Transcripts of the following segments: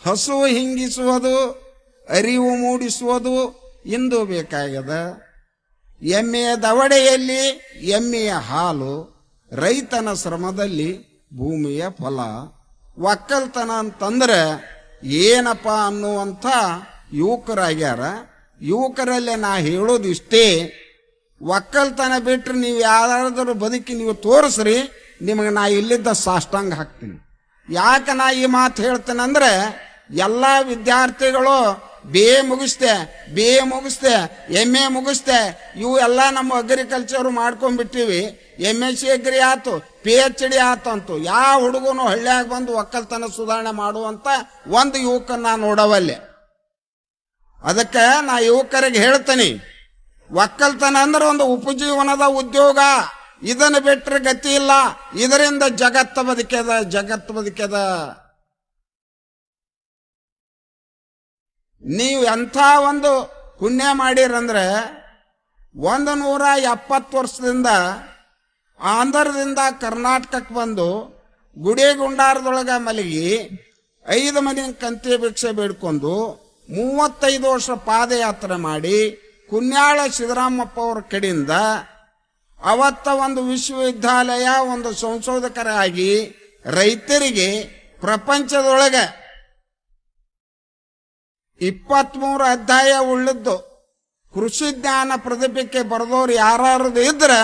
ಹಸು ಹಿಂಗಿಸುವುದು, ಅರಿವು ಮೂಡಿಸುವುದು ಇಂದು ಬೇಕಾಗ್ಯದ. ಎಮ್ಮೆಯ ದವಡೆಯಲ್ಲಿ ಎಮ್ಮೆಯ ಹಾಲು, ರೈತನ ಶ್ರಮದಲ್ಲಿ ಭೂಮಿಯ ಫಲ. ಒಕ್ಕಲ್ತನ ಅಂತಂದ್ರೆ ಏನಪ್ಪ ಅನ್ನುವಂಥ ಯುವಕರಾಗ್ಯಾರ. ಯುವಕರಲ್ಲೇ ನಾ ಹೇಳೋದು ಇಷ್ಟೇ, ಒಕ್ಕಲ್ತನ ಬಿಟ್ರೆ ನೀವು ಯಾರಾದರೂ ಬದುಕಿ ನೀವು ತೋರಿಸ್ರಿ, ನಿಮಗೆ ನಾ ಇಲ್ಲಿದ್ದ ಸಾಷ್ಟಾಂಗ ಹಾಕ್ತೀನಿ. ಯಾಕೆ ನಾ ಈ ಮಾತು ಹೇಳ್ತೇನೆಂದ್ರೆ, ಎಲ್ಲ ವಿದ್ಯಾರ್ಥಿಗಳು BA ಮುಗಿಸ್ತೆ, MA ಮುಗಿಸ್ತೆ, ಇವು ಎಲ್ಲ ನಮ್ಮ ಅಗ್ರಿಕಲ್ಚರ್ ಮಾಡ್ಕೊಂಡ್ಬಿಟ್ಟಿವಿ. MSc ಅಗ್ರಿ ಆತು, PhD ಆತಂತು. ಯಾವ ಹುಡುಗನು ಹಳ್ಳಿಯಾಗ ಬಂದು ಒಕ್ಕಲ್ತನ ಸುಧಾರಣೆ ಮಾಡುವಂತ ಒಂದು ಯುವಕನ ನೋಡವಲ್ಲೇ. ಅದಕ್ಕೆ ನಾ ಯುವಕರಿಗೆ ಹೇಳ್ತೀನಿ, ಒಕ್ಕಲ್ತನ ಅಂದ್ರೆ ಒಂದು ಉಪಜೀವನದ ಉದ್ಯೋಗ. ಇದನ್ನು ಬಿಟ್ಟರೆ ಗತಿ ಇಲ್ಲ. ಇದರಿಂದ ಜಗತ್ತು ಬದುಕ್ಯದ. ನೀವು ಎಂಥ ಒಂದು ಪುಣ್ಯ ಮಾಡಿರಂದ್ರೆ, 170 ವರ್ಷದಿಂದ ಆಂಧ್ರದಿಂದ ಕರ್ನಾಟಕಕ್ಕೆ ಬಂದು ಗುಡಿಗುಂಡಾರದೊಳಗೆ ಮಲಗಿ 5 ಮನೆ ಕಂತಿ ಭಿಕ್ಷೆ ಬೇಡ್ಕೊಂಡು 35 ವರ್ಷ ಪಾದಯಾತ್ರೆ ಮಾಡಿ ಕುನ್ಯಾಳ ಸಿದ್ದರಾಮಪ್ಪ ಅವರ ಕಡೆಯಿಂದ ಅವತ್ತ ಒಂದು ವಿಶ್ವವಿದ್ಯಾಲಯ, ಒಂದು ಸಂಶೋಧಕರಾಗಿ ರೈತರಿಗೆ ಪ್ರಪಂಚದೊಳಗೆ 23 ಅಧ್ಯಾಯ ಉಳ್ಳದ್ದು ಕೃಷಿ ಜ್ಞಾನ ಪ್ರದೀಪಕ್ಕೆ ಬರೆದವ್ರು ಯಾರು ಇದ್ರೆ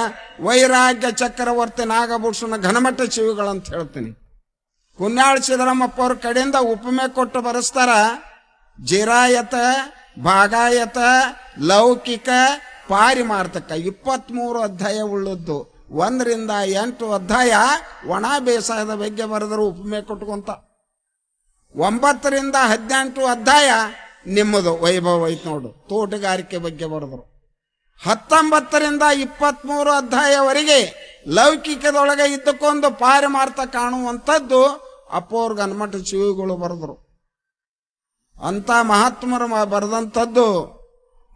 ವೈರಾಗ್ಯ ಚಕ್ರವರ್ತಿ ನಾಗಭೂಷಣ ಘನಮಠ ಶಿವಿಗಳಂತ ಹೇಳ್ತೀನಿ. ಕುನ್ಯಾಳ ಸಿದ್ದರಾಮಪ್ಪ ಅವ್ರ ಕಡೆಯಿಂದ ಉಪಮೆ ಕೊಟ್ಟು ಬರೆಸ್ತಾರ. ಜಿರಾಯತ, ಭಾಗಾಯತ, ಲೌಕಿಕ, ಪಾರಿಮಾರ್ಥಕ 23 ಅಧ್ಯಾಯ ಉಳ್ಳದ್ದು. 1 ರಿಂದ 8 ಅಧ್ಯಾಯ ಒಣ ಬೇಸಾಯದ ಬಗ್ಗೆ ಬರೆದರು ಉಪಮೆ ಕೊಟ್ಕೊಂತ. 9 ರಿಂದ 18 ಅಧ್ಯಾಯ ನಿಮ್ಮದು ವೈಭವ ಐತ್ ನೋಡು, ತೋಟಗಾರಿಕೆ ಬಗ್ಗೆ ಬರೆದರು. 19 ರಿಂದ 23 ಅಧ್ಯಾಯವರೆಗೆ ಲೌಕಿಕದೊಳಗೆ ಇದ್ದಕ್ಕೊಂದು ಪಾರಿಮಾರ್ಥ ಕಾಣುವಂಥದ್ದು ಅಪ್ಪೋರ್ ಗನ್ಮಠ ಶಿವಿಗಳು ಬರೆದರು. ಅಂತ ಮಹಾತ್ಮರು ಬರೆದಂಥದ್ದು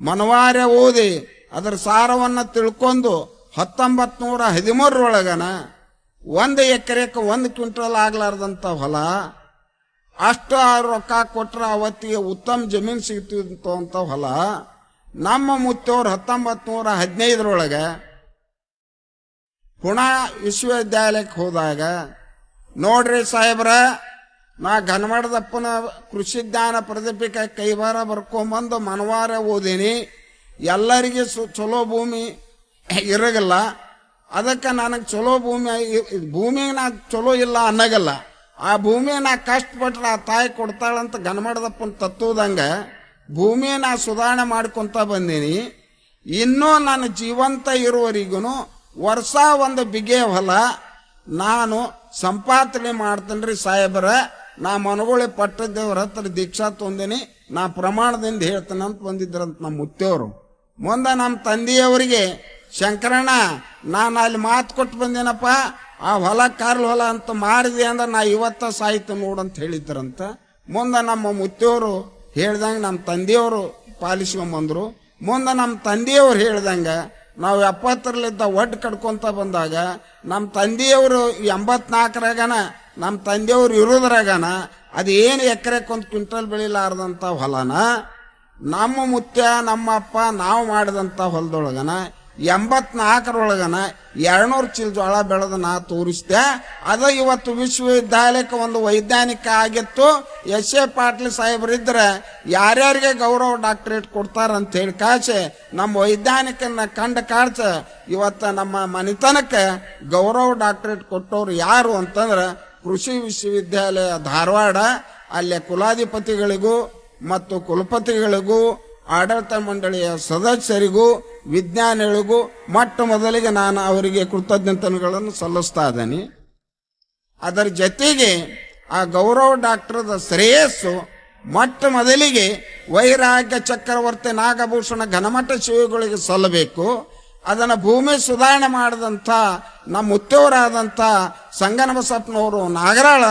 ಮನವಾರ್ಯ ಓದಿ ಅದರ ಸಾರವನ್ನ ತಿಳ್ಕೊಂಡು 1913 1 ಎಕರೆಕ್ಕೆ 1 ಕ್ವಿಂಟಲ್ ಆಗ್ಲಾರ್ದಂತ ಹೊಲ, ಅಷ್ಟು ರೊಕ್ಕ ಕೊಟ್ರೆ ಅವತ್ತಿಗೆ ಉತ್ತಮ ಜಮೀನು ಸಿಗ್ತಿತ್ತು ಅಂತ ಹೊಲ ನಮ್ಮ ಮುತ್ತವ್ರು 1915 ಪುಣೆ ವಿಶ್ವವಿದ್ಯಾಲಯಕ್ಕೆ ಹೋದಾಗ, ನೋಡ್ರಿ ಸಾಹೇಬ್ರ, ನಾ ಘನಮಠದಪ್ಪನ ಕೃಷಿ ಜ್ಞಾನ ಪ್ರದೀಪಿಕ ಕೈವಾರ ಬರ್ಕೊಂಬಂದು ಮನವಾರ ಓದೀನಿ. ಎಲ್ಲರಿಗೆ ಚಲೋ ಭೂಮಿ ಇರಗಲ್ಲ, ಅದಕ್ಕೆ ನನಗೆ ಚಲೋ ಭೂಮಿ ನಾ ಚಲೋ ಇಲ್ಲ ಅನ್ನಗಲ್ಲ. ಆ ಭೂಮಿ ನಾ ಕಷ್ಟಪಟ್ರೆ ಆ ತಾಯಿ ಕೊಡ್ತಾಳಂತ ಘನಮಠದಪ್ಪನ ತತ್ತುದಂಗ ಭೂಮಿ ನಾ ಸುಧಾರಣೆ ಮಾಡ್ಕೊಂತ ಬಂದೀನಿ. ಇನ್ನೂ ನಾನು ಜೀವಂತ ಇರುವವರಿಗೂ ವರ್ಷ 1 ಬಿಗೆ ಹೊಲ ನಾನು ಸಂಪಾದನೆ ಮಾಡ್ತೇನ್ರಿ ಸಾಹೇಬರ. ನಾ ಮನಗೋಳಿ ಪಟ್ಟದೇವ್ರ ಹತ್ರ ದೀಕ್ಷಾ ತೊಂದೇನಿ, ನಾ ಪ್ರಮಾಣದಿಂದ ಹೇಳ್ತೇನಂತ ಬಂದಿದ್ರಂತ ನಮ್ಮ ಮುತ್ತೆಯವರು. ಮುಂದೆ ನಮ್ಮ ತಂದೆಯವರಿಗೆ, ಶಂಕರಣ್ಣ ನಾನು ಅಲ್ಲಿ ಮಾತು ಕೊಟ್ಟು ಬಂದೇನಪ್ಪ, ಆ ಹೊಲ ಕಾರ್ಲ್ ಹೊಲ ಅಂತ ಮಾರಿದೆ ಅಂದ್ರೆ ನಾ ಇವತ್ತ ಸಾಯ್ತು ನೋಡಂತ ಹೇಳಿದ್ರಂತ. ಮುಂದೆ ನಮ್ಮ ಮುತ್ತೆಯವರು ಹೇಳ್ದಂಗೆ ನಮ್ಮ ತಂದೆಯವರು ಪಾಲಿಸ್ಕೊಂಬಂದ್ರು. ಮುಂದೆ ನಮ್ಮ ತಂದೆಯವರು ಹೇಳ್ದಂಗ ನಾವು 70ರಲ್ಲಿದ್ದ ಒಟ್ಟು ಕಡ್ಕೊಂತ ಬಂದಾಗ ನಮ್ಮ ತಂದೆಯವರು 84ರಾಗನ ನಮ್ಮ ತಂದೆಯವರು ಇರೋದ್ರಾಗನ ಅದೇನು ಎಕರೆಕ್ಕೆ 1 ಕ್ವಿಂಟಲ್ ಬೆಳಿಲಾರ್ದಂತ ಹೊಲನ ನಮ್ಮ ಮುತ್ಯ ನಮ್ಮ ಅಪ್ಪ ನಾವು ಮಾಡಿದಂತ ಹೊಲದೊಳಗನ 84ರೊಳಗನ 200 ಚೀಲ ಜೋಳ ಬೆಳೆದ ನಾ ತೋರಿಸ್ದೆ. ಅದು ಇವತ್ತು ವಿಶ್ವವಿದ್ಯಾಲಯಕ್ಕೆ ಒಂದು ವೈಜ್ಞಾನಿಕ ಆಗಿತ್ತು. ಎಸ್.ಎ. ಪಾಟೀಲ್ ಸಾಹೇಬರಿದ್ರೆ ಯಾರ್ಯಾರಿಗೆ ಗೌರವ ಡಾಕ್ಟರೇಟ್ ಕೊಡ್ತಾರಂತ ಹೇಳಿ ಕಾಚೆ ನಮ್ಮ ವೈಜ್ಞಾನಿಕನ ಕಂಡ ಕಾಡ್ಸ ಇವತ್ತ ನಮ್ಮ ಮನೆತನಕ್ಕೆ ಗೌರವ ಡಾಕ್ಟರೇಟ್ ಕೊಟ್ಟವ್ರು ಯಾರು ಅಂತಂದ್ರೆ ಕೃಷಿ ವಿಶ್ವವಿದ್ಯಾಲಯ ಧಾರವಾಡ. ಅಲ್ಲೇ ಕುಲಾಧಿಪತಿಗಳಿಗೂ ಮತ್ತು ಕುಲಪತಿಗಳಿಗೂ ಆಡಳಿತ ಮಂಡಳಿಯ ಸದಸ್ಯರಿಗೂ ವಿಜ್ಞಾನಿಗಳಿಗೂ ಮೊಟ್ಟ ಮೊದಲಿಗೆ ನಾನು ಅವರಿಗೆ ಕೃತಜ್ಞತೆಗಳನ್ನು ಸಲ್ಲಿಸ್ತಾ ಇದ್ದೇನೆ. ಅದರ ಜೊತೆಗೆ ಆ ಗೌರವ ಡಾಕ್ಟರದ ಶ್ರೇಯಸ್ಸು ಮೊಟ್ಟ ಮೊದಲಿಗೆ ವೈರಾಗ್ಯ ಚಕ್ರವರ್ತಿ ನಾಗಭೂಷಣ ಘನಮಠ ಶಿವಿಗಳಿಗೆ ಸಲ್ಲಬೇಕು. ಅದನ್ನು ಭೂಮಿ ಸುಧಾರಣೆ ಮಾಡಿದಂಥ ನಮ್ಮ ಮುತ್ತವರಾದಂಥ ಸಂಗನಬಸಪ್ಪನವರು ನಾಗರಾಳ,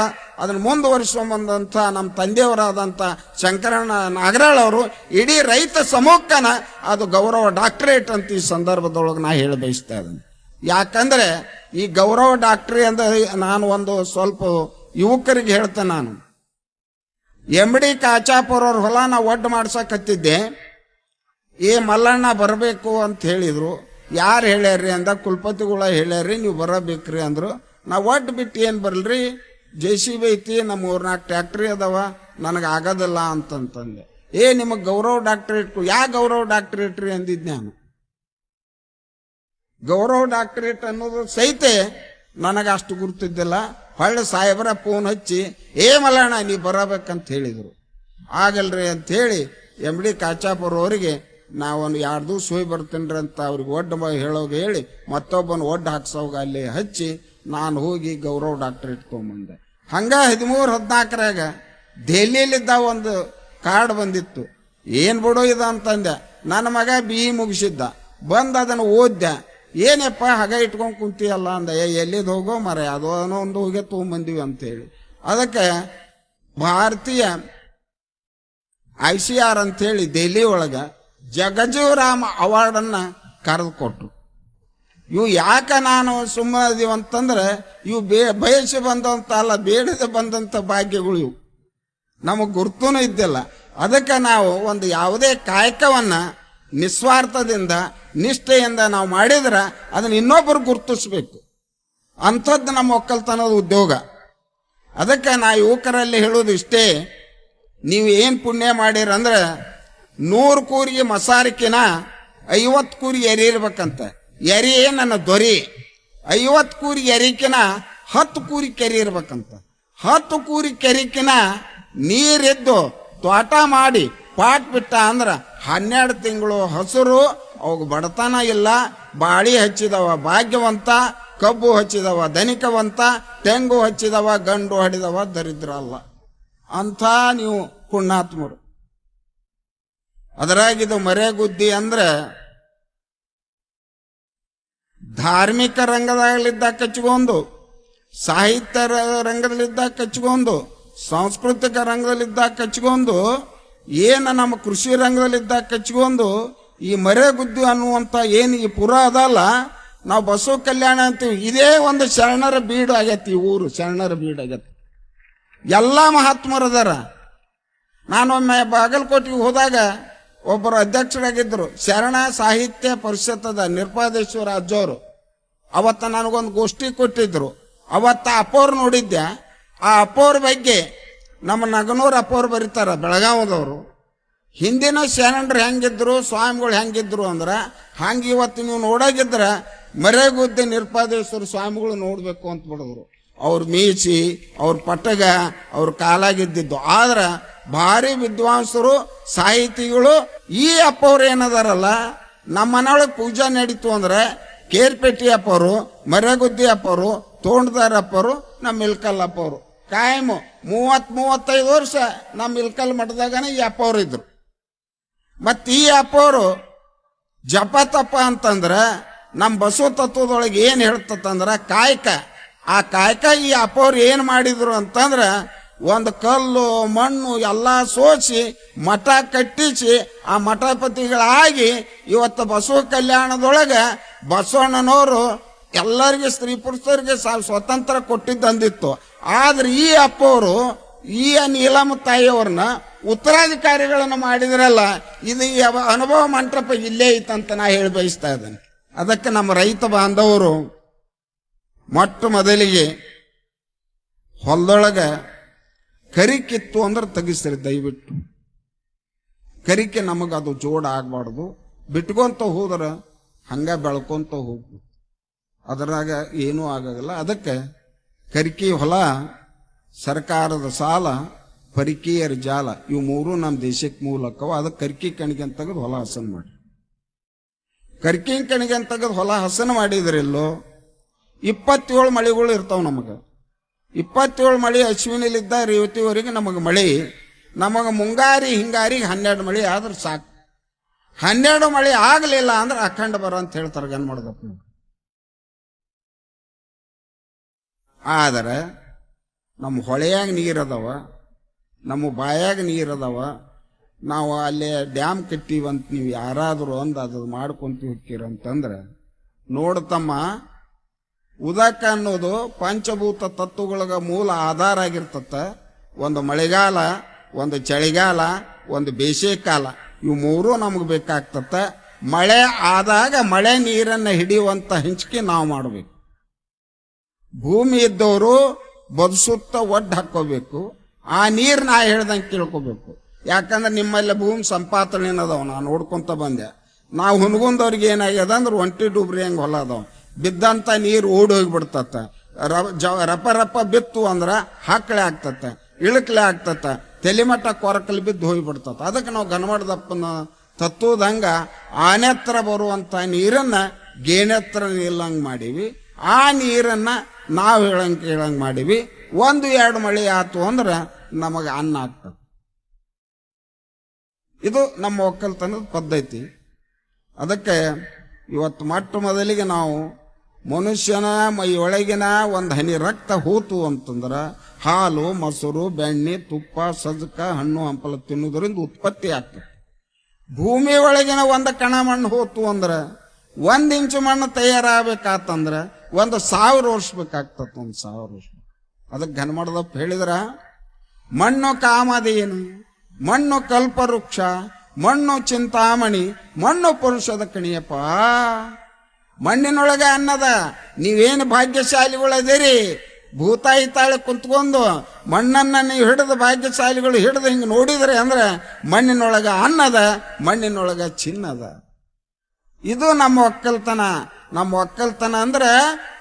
ಅದನ್ನು ಮುಂದುವರಿಸ್ಕೊಂಬಂದಂಥ ನಮ್ಮ ತಂದೆಯವರಾದಂಥ ಶಂಕರಣ್ಣ ನಾಗರಾಳ್ ಅವರು ಇಡೀ ರೈತ ಸಮೂಹಕ್ಕನ ಅದು ಗೌರವ ಡಾಕ್ಟರೇಟ್ ಅಂತ ಈ ಸಂದರ್ಭದೊಳಗೆ ನಾ ಹೇಳಿ ಬಯಸ್ತಾ ಇದ್ದೇನೆ. ಯಾಕಂದ್ರೆ ಈ ಗೌರವ ಡಾಕ್ಟರಿ ಅಂದ್ರೆ ನಾನು ಒಂದು ಸ್ವಲ್ಪ ಯುವಕರಿಗೆ ಹೇಳ್ತೇನೆ. ನಾನು MD ಕಾಚಾಪುರ ಅವ್ರ ಹೊಲ ನಾ ಒಡ್ಡು ಮಾಡ್ಸಕತ್ತಿದ್ದೆ. ಮಲ್ಲಣ್ಣ ಬರಬೇಕು ಅಂತ ಹೇಳಿದ್ರು. ಯಾರು ಹೇಳ್ಯಾರ್ರಿ ಅಂದ, ಕುಲಪತಿಗಳ ಹೇಳ್ಯಾರ್ರಿ ನೀವು ಬರಬೇಕ್ರಿ ಅಂದ್ರು. ನಾ ಒಡ್ಡು ಬಿಟ್ಟು ಏನ್ ಬರ್ಲ್ರಿ, JCB ಐತಿ, ನಮ್ಮ 3-4 ಟ್ಯಾಕ್ಟ್ರಿ ಅದಾವ, ನನಗೆ ಆಗೋದಿಲ್ಲ ಅಂತಂತಂದೆ. ನಿಮಗೆ ಗೌರವ ಡಾಕ್ಟರೇಟ್, ಯಾ ಗೌರವ ಡಾಕ್ಟರೇಟ್ ರೀ ಅಂದಿದ್ ನಾನು. ಗೌರವ ಡಾಕ್ಟರೇಟ್ ಅನ್ನೋದು ಸಹಿತ ನನಗೆ ಅಷ್ಟು ಗುರುತಿದ್ದಿಲ್ಲ. ಹೊಳ್ಳಿ ಸಾಹೇಬರ ಫೋನ್ ಹಚ್ಚಿ ಮಲ್ಲಣ್ಣ ನೀ ಬರಬೇಕಂತ ಹೇಳಿದ್ರು. ಆಗಲ್ರಿ ಅಂತ ಹೇಳಿ MD ಕಾಚಾಪುರ ಅವರಿಗೆ ನಾವೊಂದು 2 ದಿವಸ ಹೋಗಿ ಬರ್ತೇನ್ರಿ ಅಂತ ಅವ್ರಿಗೆ ಒಡ್ಡು ಹೇಳೋಗ ಹೇಳಿ ಮತ್ತೊಬ್ಬನ ಒಡ್ಡು ಹಾಕ್ಸೋಗ ಅಲ್ಲಿ ಹಚ್ಚಿ ನಾನು ಹೋಗಿ ಗೌರವ ಡಾಕ್ಟರೇಟ್ ತೊಗೊಂಬಂದೆ. ಹಂಗ 13-14ರಾಗ ದೆಹಲಿಯಲ್ಲಿದ್ದ ಒಂದು ಕಾರ್ಡ್ ಬಂದಿತ್ತು. ಏನ್ ಬಿಡೋ ಇದು ಅಂತಂದೆ. ನನ್ನ ಮಗ BE ಮುಗಿಸಿದ್ದ, ಬಂದು ಅದನ್ನು ಓದ್ದೆ. ಏನಪ್ಪ ಹಾಗ ಇಟ್ಕೊಂಡ್ ಕುಂತೀಯಲ್ಲ ಅಂದ. ಎಲ್ಲಿದ್ ಹೋಗೋ ಮರ ಅದೋ ಒಂದು ಹೋಗಿ ತೊಗೊಂಬಂದಿವಿ ಅಂತೇಳಿ ಅದಕ್ಕೆ ಭಾರತೀಯ ICR ಅಂತೇಳಿ ದೆಹಲಿ ಒಳಗ ಜಗಜೀವರಾಮ್ ಅವಾರ್ಡನ್ನ ಕರೆದು ಕೊಟ್ರು. ಇವು ಯಾಕ ನಾನು ಸುಮ್ಮನದೀವಂತಂದ್ರೆ ಇವು ಬಯಸಿ ಬಂದಂತ ಅಲ್ಲ, ಬೇಡದೆ ಬಂದಂತ ಭಾಗ್ಯಗಳು ಇವು. ನಮಗ್ ಗುರ್ತೂನು ಇದ್ದಿಲ್ಲ. ಅದಕ್ಕೆ ನಾವು ಒಂದು ಯಾವುದೇ ಕಾಯಕವನ್ನ ನಿಸ್ವಾರ್ಥದಿಂದ ನಿಷ್ಠೆಯಿಂದ ನಾವು ಮಾಡಿದ್ರೆ ಅದನ್ನ ಇನ್ನೊಬ್ಬರು ಗುರುತಿಸ್ಬೇಕು. ಅಂಥದ್ದು ನಮ್ಮ ಒಕ್ಕಲ್ತನದ ಉದ್ಯೋಗ. ಅದಕ್ಕೆ ನಾ ಯುವಕರಲ್ಲಿ ಹೇಳೋದು ಇಷ್ಟೇ, ನೀವು ಏನ್ ಪುಣ್ಯ ಮಾಡಿರಂದ್ರೆ 100 ಕೂರಿಗೆ ಮಸಾರಿಕಿನ 50 ಕೂರಿಗೆ ಎರಿ ಇರ್ಬೇಕಂತ. ಎರಿ ನನ್ನ ದೊರಿ. 50 ಕೂರಿಗೆ ಎರಿಕಿನ 10 ಕೂರಿಗೆ ಕೆರಿ ಇರ್ಬೇಕಂತ. 10 ಕೂರಿಗೆ ಕೆರಿಕಿನ ನೀರಿದ್ದು ತೋಟ ಮಾಡಿ ಪಾಟ್ ಬಿಟ್ಟ ಅಂದ್ರ 12 ತಿಂಗಳು ಹಸುರು, ಅವಾಗ ಬಡತನ ಇಲ್ಲ. ಬಾಳಿ ಹಚ್ಚಿದವ ಭಾಗ್ಯವಂತ, ಕಬ್ಬು ಹಚ್ಚಿದವ ಧನಿಕವಂತ, ತೆಂಗು ಹಚ್ಚಿದವ ಗಂಡು ಹಡಿದವ ದರಿದ್ರ ಅಲ್ಲ. ಅಂಥ ನೀವು ಪುಣ್ಯಾತ್ಮರು. ಅದರಾಗಿದು ಮರೆಗುದ್ದಿ ಅಂದ್ರೆ ಧಾರ್ಮಿಕ ರಂಗದಲ್ಲಿದ್ದ ಕಚ್ಕೊಂಡು, ಸಾಹಿತ್ಯ ರಂಗದಲ್ಲಿದ್ದ ಕಚ್ಕೊಂಡು, ಸಾಂಸ್ಕೃತಿಕ ರಂಗದಲ್ಲಿದ್ದ ಕಚ್ಕೊಂಡು, ನಮ್ಮ ಕೃಷಿ ರಂಗದಲ್ಲಿದ್ದ ಕಚ್ಕೊಂಡು, ಈ ಮರೆಗುದ್ದಿ ಅನ್ನುವಂತ ಈ ಪುರ ಅದಲ್ಲ, ನಾವು ಬಸವ ಕಲ್ಯಾಣ ಅಂತೀವಿ. ಇದೇ ಒಂದು ಶರಣರ ಬೀಡು ಆಗೈತಿ. ಈ ಊರು ಶರಣರ ಬೀಡು ಆಗೈತಿ. ಎಲ್ಲ ಮಹಾತ್ಮರದಾರ. ನಾನೊಮ್ಮೆ ಬಾಗಲಕೋಟೆಗೆ ಹೋದಾಗ ಒಬ್ಬರು ಅಧ್ಯಕ್ಷರಾಗಿದ್ದರು, ಶರಣ ಸಾಹಿತ್ಯ ಪರಿಷತ್ತದ ನಿರ್ಪಾದೇಶ್ವರ ಅಜ್ಜವರು. ಅವತ್ತ ನನಗೊಂದು ಗೋಷ್ಠಿ ಕೊಟ್ಟಿದ್ರು. ಅವತ್ತ ಅಪ್ಪವ್ರು ನೋಡಿದ್ದೆ. ಆ ಅಪ್ಪವ್ರ ಬಗ್ಗೆ ನಮ್ಮ ನಗನೂರ್ ಅಪ್ಪವ್ರು ಬರೀತಾರ, ಬೆಳಗಾವದವರು. ಹಿಂದಿನ ಶರಣರು ಹೆಂಗಿದ್ರು, ಸ್ವಾಮಿಗಳು ಹೆಂಗಿದ್ರು ಅಂದ್ರ ಹಂಗೆ ಇವತ್ತು ನೀವು ನೋಡಾಗಿದ್ರ ಮರೆಗುದ್ದಿ ನಿರ್ಪಾದೇಶ್ವರ ಸ್ವಾಮಿಗಳು ನೋಡ್ಬೇಕು ಅಂತ ಬಿಡಿದ್ರು. ಅವ್ರ ಮೀಸಿ, ಅವ್ರ ಪಟಗ, ಅವ್ರ ಕಾಲಾಗಿದ್ದಿದ್ದು. ಆದ್ರ ಭಾರಿ ವಿದ್ವಾಂಸರು, ಸಾಹಿತಿಗಳು. ಈ ಅಪ್ಪವ್ರು ಏನದಾರಲ್ಲ, ನಮ್ಮ ಮನೆಯೊಳಗೆ ಪೂಜಾ ನಡೀತು ಅಂದ್ರೆ ಕೇರ್ಪೇಟಿ ಅಪ್ಪವರು, ಮರೆಗುದ್ದಿ ಅಪ್ಪವರು, ತೋಂಡದಾರ ಅಪ್ಪವರು, ನಮ್ಮ ಇಲ್ಕಲ್ ಅಪ್ಪವರು ಕಾಯಮು 30-35 ವರ್ಷ ನಮ್ಮ ಇಲ್ಕಲ್ ಮಠದಾಗನೇ ಈ ಅಪ್ಪವ್ರು ಇದ್ರು. ಮತ್ತ ಈ ಅಪ್ಪವರು ಜಪ ತಪ್ಪ ಅಂತಂದ್ರ ನಮ್ಮ ಬಸವ ತತ್ವದೊಳಗೆ ಏನ್ ಹೇಳ್ತಂದ್ರ ಕಾಯಕ. ಆ ಕಾಯಕ ಈ ಅಪ್ಪವ್ರು ಏನ್ ಮಾಡಿದ್ರು ಅಂತಂದ್ರ ಒಂದು ಕಲ್ಲು ಮಣ್ಣು ಎಲ್ಲ ಸೋಸಿ ಮಠ ಕಟ್ಟಿಸಿ ಆ ಮಠಪತಿಗಳಾಗಿ ಇವತ್ತು ಬಸವ ಕಲ್ಯಾಣದೊಳಗ ಬಸವಣ್ಣನವರು ಎಲ್ಲರಿಗೆ ಸ್ತ್ರೀ ಪುರುಷರಿಗೆ ಸ್ವತಂತ್ರ ಕೊಟ್ಟಿದ್ದಂದಿತ್ತು. ಆದ್ರೆ ಈ ಅಪ್ಪವರು ಈ ನೀಲಮ್ಮ ತಾಯಿಯವ್ರನ್ನ ಉತ್ತರಾಧಿಕಾರಿಗಳನ್ನು ಮಾಡಿದ್ರಲ್ಲ, ಇದು ಅನುಭವ ಮಂಟಪ ಇಲ್ಲೇ ಐತಂತ ನಾ ಹೇಳಿ ಬಯಸ್ತಾ ಇದ್ದೇನೆ. ಅದಕ್ಕೆ ನಮ್ಮ ರೈತ ಬಾಂಧವರು ಮೊಟ್ಟ ಮೊದಲಿಗೆ ಹೊಲದೊಳಗ ಕರಿಕಿತ್ತು ಅಂದ್ರೆ ತೆಗಿಸ್ರಿ ದಯವಿಟ್ಟು. ಕರಿಕೆ ನಮಗದು ಜೋಡ ಆಗ್ಬಾರ್ದು. ಬಿಟ್ಕೊಂತ ಹೋದ್ರ ಹಂಗ ಬೆಳ್ಕೊಂತ ಹೋಗ್ಬೋದು, ಅದರಾಗ ಏನೂ ಆಗಲ್ಲ. ಅದಕ್ಕೆ ಕರಿಕೆ ಹೊಲ, ಸರ್ಕಾರದ ಸಾಲ, ಪರಿಕೀಯರ ಜಾಲ, ಇವು 3 ನಮ್ಮ ದೇಶಕ್ಕೆ ಮೂಲಕವ. ಅದಕ್ಕೆ ಕರ್ಕಿ ಕಣಿಗೆ ಅಂತ ತೆಗೆದು ಹೊಲ ಹಸನ್ ಮಾಡಿ, ಕರ್ಕಿ ಕಣಿಗೆ ಅಂತ ತೆಗೆದು ಹೊಲ ಹಸನ ಮಾಡಿದ್ರೆಲ್ಲೋ 27 ಮಳೆಗಳು ಇರ್ತಾವ ನಮಗ. 27 ಮಳೆ ಅಶ್ವಿನಿಲಿದ್ದ ರೇವತಿವರೆಗೆ ನಮಗೆ ಮಳೆ. ನಮಗ ಮುಂಗಾರಿ ಹಿಂಗಾರಿಗೆ 12 ಮಳೆ ಆದ್ರೆ ಸಾಕು. 12 ಮಳೆ ಆಗಲಿಲ್ಲ ಅಂದ್ರೆ ಅಖಂಡ ಬರ ಅಂತ ಹೇಳ್ತಾರೆ. ಗನ್ ಮಾಡೋದಪ್ಪ. ಆದರೆ ನಮ್ಮ ಹೊಳೆಯಾಗ ನೀರದವ, ನಮ್ಮ ಬಾಯಾಗ ನೀರದವ. ನಾವು ಅಲ್ಲೇ ಡ್ಯಾಮ್ ಕಟ್ಟಿವಂತ ನೀವು ಯಾರಾದರೂ ಅಂದ್ ಅದು ಮಾಡ್ಕೊಂತ ಹೋಗ್ತೀರಂತಂದ್ರೆ ನೋಡ್ತಮ್ಮ, ಉದಕ ಅನ್ನೋದು ಪಂಚಭೂತ ತತ್ವಗಳಿಗೆ ಮೂಲ ಆಧಾರ ಆಗಿರ್ತತ್ತ. ಒಂದು ಮಳೆಗಾಲ, ಒಂದು ಚಳಿಗಾಲ, ಒಂದು ಬೇಸಿಗೆ ಕಾಲ, ಇವು ಮೂರೂ ನಮಗೆ ಬೇಕಾಗ್ತತ್ತ. ಮಳೆ ಆದಾಗ ಮಳೆ ನೀರನ್ನು ಹಿಡಿಯುವಂತ ಹಂಚಿಕೆ ನಾವು ಮಾಡಬೇಕು. ಭೂಮಿ ಇದ್ದವರು ಬದುಸುತ್ತ ಒಡ್ಡು ಹಾಕೋಬೇಕು. ಆ ನೀರು ನಾ ಹೇಳ್ದಂಗೆ ಕೇಳ್ಕೋಬೇಕು. ಯಾಕಂದ್ರೆ ನಿಮ್ಮಲ್ಲಿ ಭೂಮಿ ಸಂಪಾದನೆ ಅದಾವ, ನಾನು ನೋಡ್ಕೊಂತ ಬಂದೆ. ನಾವು ಹುನ್ಗುಂದವ್ರಿಗೆ ಏನಾಗ್ಯದ ಅಂದ್ರೆ ಒಂಟಿ ಡೂಬ್ರಿ ಹಂಗೆ ಹೊಲ ಅದಾವ, ಬಿದ್ದಂತ ನೀರು ಓಡಿ ಹೋಗಿಬಿಡ್ತತ್ತ. ರಪ ರಪ ಬಿತ್ತು ಅಂದ್ರ ಹಾಕಳೆ ಆಗ್ತತ್ತ, ಇಳಕಲೆ ಆಗ್ತತ್ತ, ತೆಲಿಮಠ ಕೊರಕಲ್ಲಿ ಬಿದ್ದು ಹೋಗಿಬಿಡ್ತತ್ತ. ಅದಕ್ಕೆ ನಾವು ಗನಮಡದಪ್ಪನ ತತ್ತುದಂಗ ಆನೆತ್ರ ಬರುವಂತ ನೀರನ್ನ ಗೇನೆತ್ರ ನಿಲ್ಲಂಗ್ ಮಾಡೀವಿ. ಆ ನೀರನ್ನ ನಾವು ಹೇಳಂಗ್ ಮಾಡೀವಿ. 1-2 ಮಳೆ ಆತು ಅಂದ್ರೆ ನಮಗೆ ಅನ್ನ ಆಗ್ತದೆ. ಇದು ನಮ್ಮ ಒಕ್ಕಲ್ತನದ ಪದ್ಧತಿ. ಅದಕ್ಕೆ ಇವತ್ತು ಮೊಟ್ಟ ಮೊದಲಿಗೆ ನಾವು ಮನುಷ್ಯನ ಮೈಯೊಳಗಿನ ಒಂದು ಹನಿ ರಕ್ತ ಹೋತು ಅಂತಂದ್ರೆ ಹಾಲು, ಮೊಸರು, ಬೆಣ್ಣೆ, ತುಪ್ಪ, ಸಜ್ಜಕ, ಹಣ್ಣು ಹಂಪಲ ತಿನ್ನುವುದರಿಂದ ಉತ್ಪತ್ತಿ ಆಗ್ತದೆ. ಭೂಮಿ ಒಳಗಿನ ಒಂದು ಕಣ ಮಣ್ಣು ಹೋತು ಅಂದ್ರೆ 1 ಇಂಚು ಮಣ್ಣು ತಯಾರಾಗಬೇಕಾತಂದ್ರೆ 1,000 ವರ್ಷ ಬೇಕಾಗ್ತದೆ. 1,000 ವರ್ಷ. ಅದಕ್ಕೆ ಗನಮಡದಪ್ಪ ಹೇಳಿದ್ರ, ಮಣ್ಣು ಕಾಮಧೇನು, ಮಣ್ಣು ಕಲ್ಪವೃಕ್ಷ, ಮಣ್ಣು ಚಿಂತಾಮಣಿ, ಮಣ್ಣು ಪುರುಷದ ಕಣಿಯಪ್ಪ. ಮಣ್ಣಿನೊಳಗೆ ಅನ್ನದ. ನೀವೇನು ಭಾಗ್ಯಶಾಲಿಗಳದಿರಿ, ಭೂತಾಯಿ ತಾಳೆ ಕುಂತ್ಕೊಂಡು ಮಣ್ಣನ್ನ ನೀವು ಹಿಡಿದ ಭಾಗ್ಯಶಾಲಿಗಳು ಹಿಡಿದು ಹಿಂಗೆ ನೋಡಿದ್ರಿ ಅಂದ್ರೆ ಮಣ್ಣಿನೊಳಗ ಅನ್ನದ, ಮಣ್ಣಿನೊಳಗ ಚಿನ್ನದ. ಇದು ನಮ್ಮ ಒಕ್ಕಲ್ತನ. ನಮ್ಮ ಒಕ್ಕಲ್ತನ ಅಂದ್ರೆ